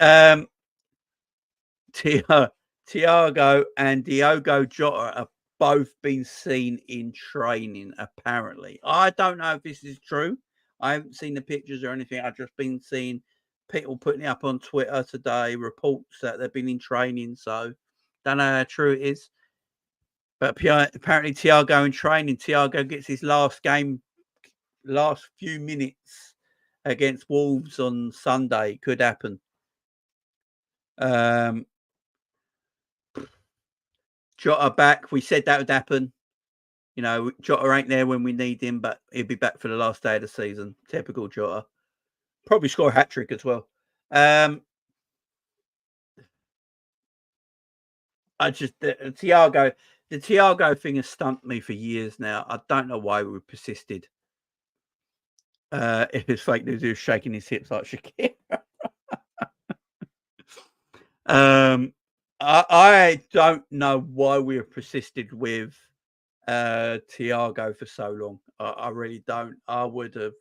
Thiago and Diogo Jota have both been seen in training, apparently. I don't know if this is true. I haven't seen the pictures or anything. I've just been seeing people putting it up on Twitter today, reports that they've been in training. So don't know how true it is. But apparently Thiago in training, Thiago gets his last few minutes against Wolves on Sunday. Could happen. Jota back. We said that would happen. You know, Jota ain't there when we need him, but he'll be back for the last day of the season. Typical Jota. Probably score a hat-trick as well. The Thiago thing has stumped me for years now. I don't know why we persisted. If it's fake news, he was shaking his hips like Shakira. I don't know why we have persisted with Thiago for so long. I really don't. I would have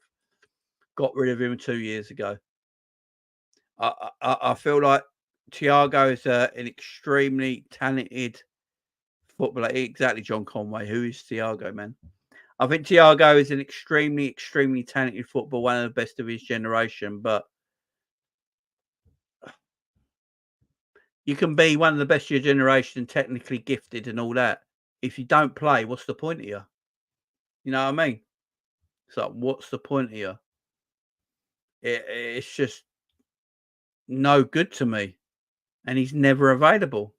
got rid of him 2 years ago. I feel like Thiago is an extremely talented footballer. Exactly, John Conway. Who is Thiago, man? I think Thiago is an extremely, extremely talented footballer, one of the best of his generation. But you can be one of the best of your generation, technically gifted and all that. If you don't play, what's the point of you? You know what I mean? It's like, what's the point of you? It's just no good to me. and he's never available.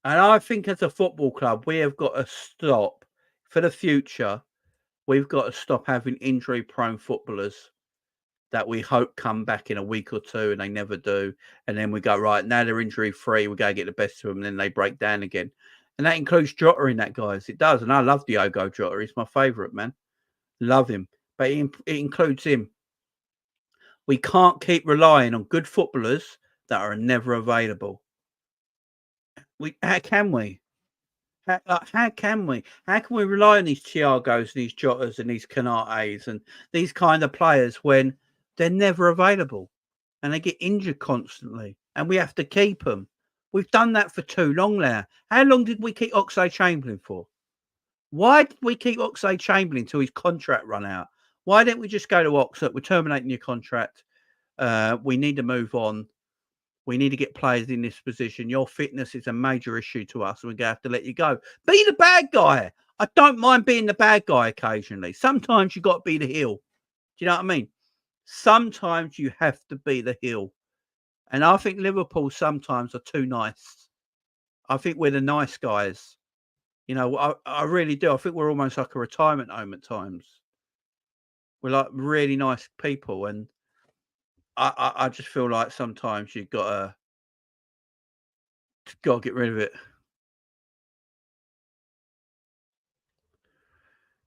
And I think as a football club, we have got to stop for the future. We've got to stop having injury-prone footballers that we hope come back in a week or two, and they never do. And then we go, right, now they're injury-free. We go get the best of them, and then they break down again. And that includes Jota in that, guys. It does. And I love Thiago Jota. He's my favourite, man. Love him. But it includes him. We can't keep relying on good footballers that are never available. How can we? How can we? How can we rely on these Thiagos, these Jotas, and these Canates, and these kind of players when they're never available and they get injured constantly, and we have to keep them? We've done that for too long now. How long did we keep Oxlade-Chamberlain for? Why did we keep Oxlade-Chamberlain until his contract run out? Why didn't we just go to Oxford? We're terminating your contract. We need to move on. We need to get players in this position. Your fitness is a major issue to us, and we're going to have to let you go. Be the bad guy. I don't mind being the bad guy occasionally. Sometimes you got to be the heel. Do you know what I mean? Sometimes you have to be the heel. And I think Liverpool sometimes are too nice. I think we're the nice guys. You know, I really do. I think we're almost like a retirement home at times. We're like really nice people, and I just feel like sometimes you've got to get rid of it.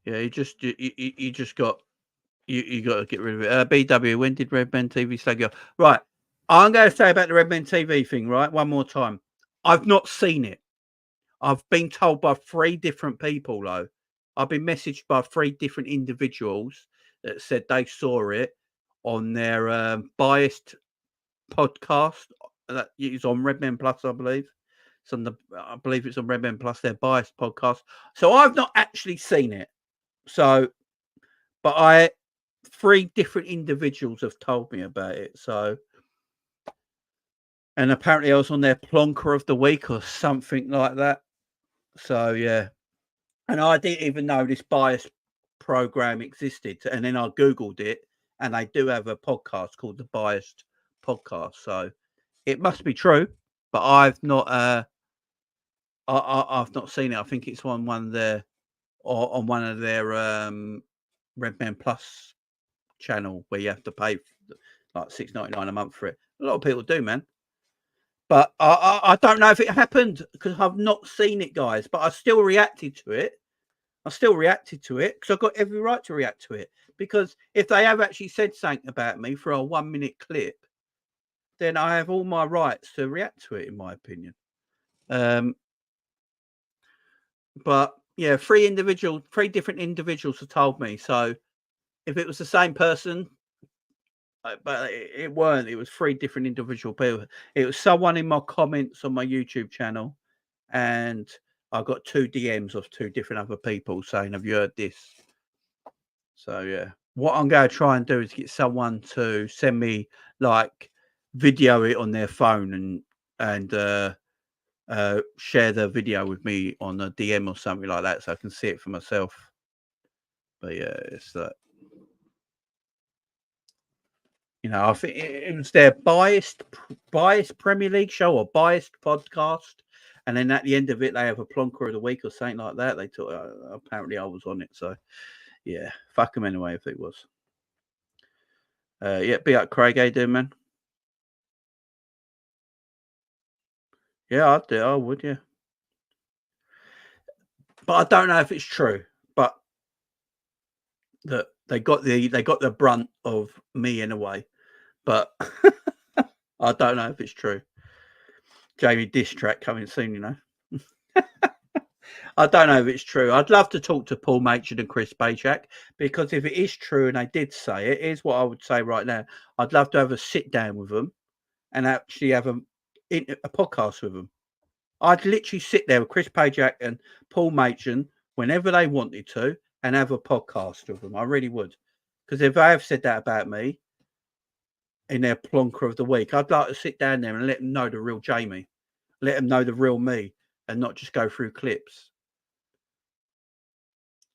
Yeah, you just got to get rid of it. BW, when did Redman TV say go? Right, I'm going to say about the Redman TV thing. Right, one more time. I've not seen it. I've been told by 3 different people, though. I've been messaged by 3 different individuals that said they saw it on their biased podcast that is on Redman Plus, I believe. I believe it's on Redman Plus, their biased podcast. So I've not actually seen it. So, but 3 different individuals have told me about it. So, and apparently I was on their plonker of the week or something like that. So yeah, and I didn't even know this bias program existed. And then I googled it, and they do have a podcast called the Biased Podcast. So it must be true, but I've not. I've not seen it. I think it's on one of their Redman Plus channel where you have to pay like $6.99 a month for it. A lot of people do, man. But I don't know if it happened because I've not seen it, guys. But I still reacted to it. Because I've got every right to react to it. Because if they have actually said something about me for a 1-minute clip, then I have all my rights to react to it, in my opinion. But yeah, 3 different individuals have told me. So if it was the same person, but it weren't. It was 3 different individual people. It was someone in my comments on my YouTube channel, and I got 2 DMs of 2 different other people saying, "Have you heard this?" So yeah, what I'm going to try and do is get someone to send me like video it on their phone and share the video with me on a DM or something like that, so I can see it for myself. But yeah, it's that. You know, I think it was their biased Premier League show or biased podcast, and then at the end of it, they have a plonker of the week or something like that. They thought apparently I was on it, so yeah, fuck them anyway if it was. Yeah, be up, Craig. How you doing, man? Yeah, I'd do. I would, yeah. But I don't know if it's true. But that they got the brunt of me in a way. But I don't know if it's true. Jamie diss track coming soon, you know. I don't know if it's true. I'd love to talk to Paul Machin and Chris Pajak, because if it is true and they did say it, here's what I would say right now. I'd love to have a sit down with them and actually have a podcast with them. I'd literally sit there with Chris Pajak and Paul Machin whenever they wanted to and have a podcast with them. I really would. Because if they have said that about me in their plonker of the week, I'd like to sit down there and let them know the real Jamie. Let them know the real me and not just go through clips.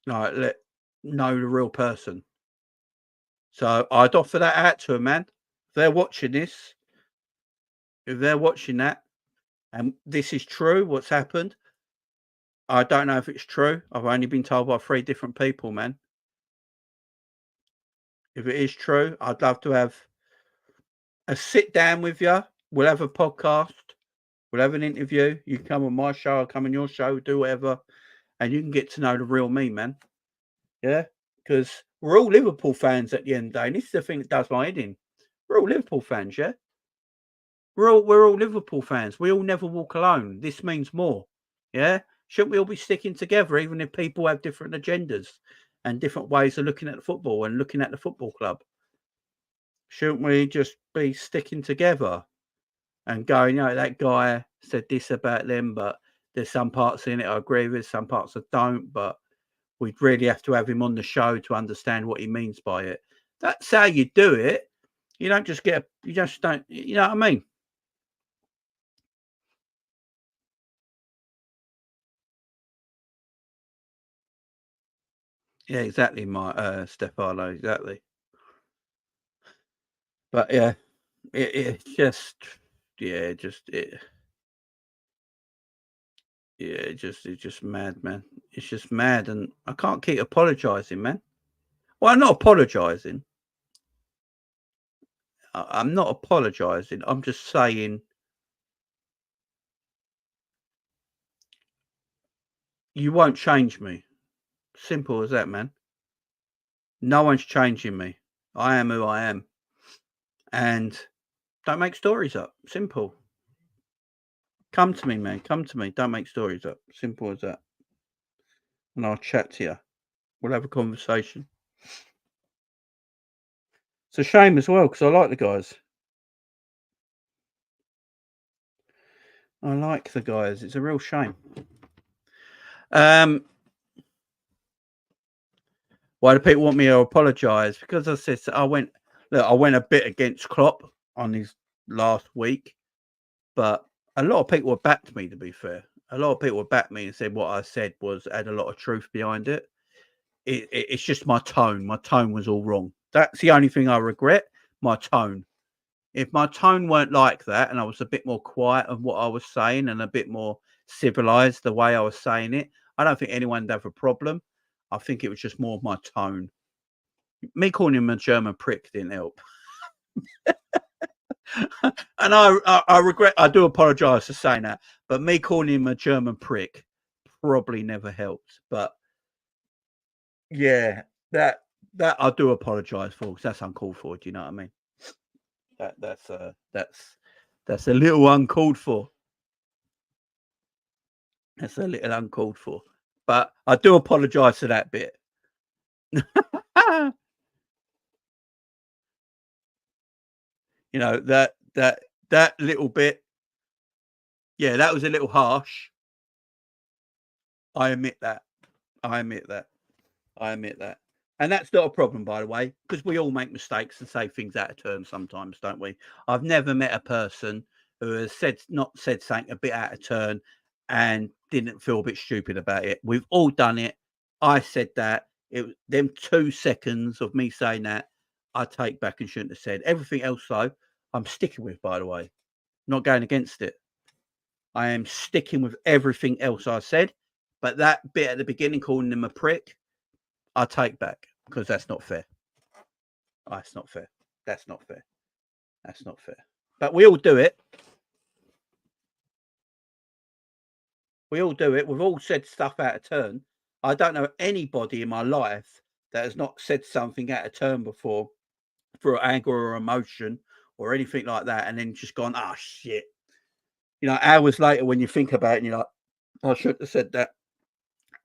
Like, let know the real person. So I'd offer that out to them, man. If they're watching this, If they're watching that and this is true, what's happened, I don't know if it's true. I've only been told by 3 different people, man. If it is true, I'd love to have a sit down with you. We'll have a podcast. We'll have an interview. You can come on my show, I'll come on your show, do whatever, and you can get to know the real me, man. Yeah, because we're all Liverpool fans at the end of the day. And this is the thing that does my head in. We're all Liverpool fans, yeah. We're all Liverpool fans. We all never walk alone. This means more. Yeah. Shouldn't we all be sticking together, even if people have different agendas and different ways of looking at the football and looking at the football club? Shouldn't we just be sticking together and going, that guy said this about them, but there's some parts in it I agree with, some parts I don't, but we'd really have to have him on the show to understand what he means by it. That's how you do it. You don't just you just don't, you know what I mean? Yeah, exactly, my Stefano, exactly. But yeah, it's just, yeah, it's just mad, man. It's just mad, and I can't keep apologizing, man. Well, I'm not apologizing. I'm not apologizing. I'm just saying you won't change me. Simple as that, man. No one's changing me. I am who I am. And don't make stories up. Simple. Come to me, man. Come to me. Don't make stories up. Simple as that. And I'll chat to you. We'll have a conversation. It's a shame as well because I like the guys. I like the guys. It's a real shame. Why do people want me to apologise? Because I said I went a bit against Klopp on his last week, but a lot of people have backed me. To be fair, a lot of people have backed me and said what I said had a lot of truth behind it. It's just my tone. My tone was all wrong. That's the only thing I regret. My tone. If my tone weren't like that, and I was a bit more quiet of what I was saying and a bit more civilized the way I was saying it, I don't think anyone would have a problem. I think it was just more of my tone. Me calling him a German prick didn't help. And I regret, I do apologise for saying that, but me calling him a German prick probably never helped. But yeah, that I do apologise for because that's uncalled for. Do you know what I mean? That's a little uncalled for. That's a little uncalled for. But I do apologise for that bit. You know, that little bit, yeah, that was a little harsh. I admit that. I admit that. I admit that. And that's not a problem, by the way, because we all make mistakes and say things out of turn sometimes, don't we? I've never met a person who has not said something a bit out of turn and didn't feel a bit stupid about it. We've all done it. I said that. It was them 2 seconds of me saying that I take back and shouldn't have said. Everything else, though, I'm sticking with, by the way. Not going against it. I am sticking with everything else I said. But that bit at the beginning, calling him a prick, I take back because that's not fair. That's not fair. That's not fair. That's not fair. But we all do it. We all do it. We've all said stuff out of turn. I don't know anybody in my life that has not said something out of turn before for anger or emotion or anything like that, and then just gone, "Ah, shit." You know, hours later when you think about it, and you're like, "I should have said that."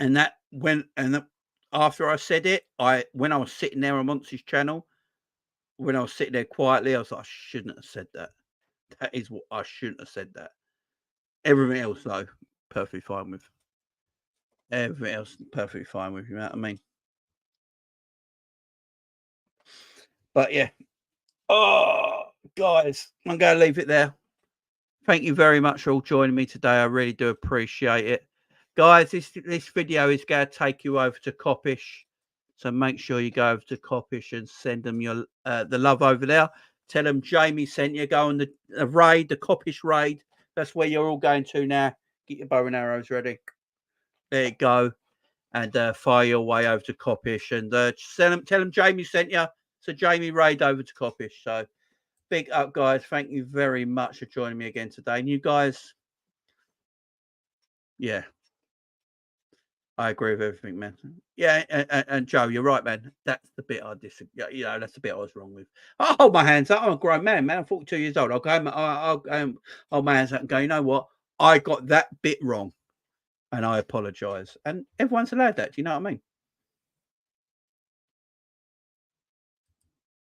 And that after I said it, when I was sitting there on Monty's channel, when I was sitting there quietly, I was like, I shouldn't have said that. That is what I shouldn't have said that. Everything else, though, perfectly fine with. Everything else, perfectly fine with. You know what I mean? But yeah. Oh, guys, I'm going to leave it there. Thank you very much for all joining me today. I really do appreciate it. Guys, this video is going to take you over to Coppish. So make sure you go over to Coppish and send them your the love over there. Tell them Jamie sent you. Go on the raid, the Coppish raid. That's where you're all going to now. Get your bow and arrows ready. There you go. And fire your way over to Coppish. And tell them Jamie sent you. So Jamie raid over to Coppish. So big up, guys. Thank you very much for joining me again today. And you guys, yeah, I agree with everything, man. Yeah, and Joe, you're right, man. That's the bit I disagree. You know, that's the bit I was wrong with. I hold my hands up. I'm a grown man, man. I'm 42 years old. I'll go, hold my hands up and go, you know what? I got that bit wrong. And I apologise. And everyone's allowed that. Do you know what I mean?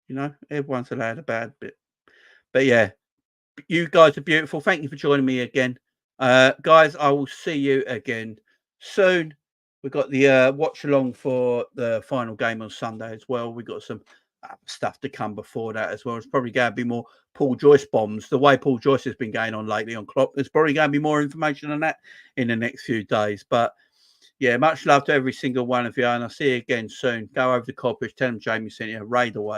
You know, everyone's allowed a bad bit. But yeah, you guys are beautiful. Thank you for joining me again. Guys, I will see you again soon. We've got the watch along for the final game on Sunday as well. We've got some stuff to come before that as well. It's probably going to be more Paul Joyce bombs. The way Paul Joyce has been going on lately on Klopp, there's probably going to be more information on that in the next few days. But yeah, much love to every single one of you. And I'll see you again soon. Go over to Coppish. Tell them Jamie sent you. Raid away.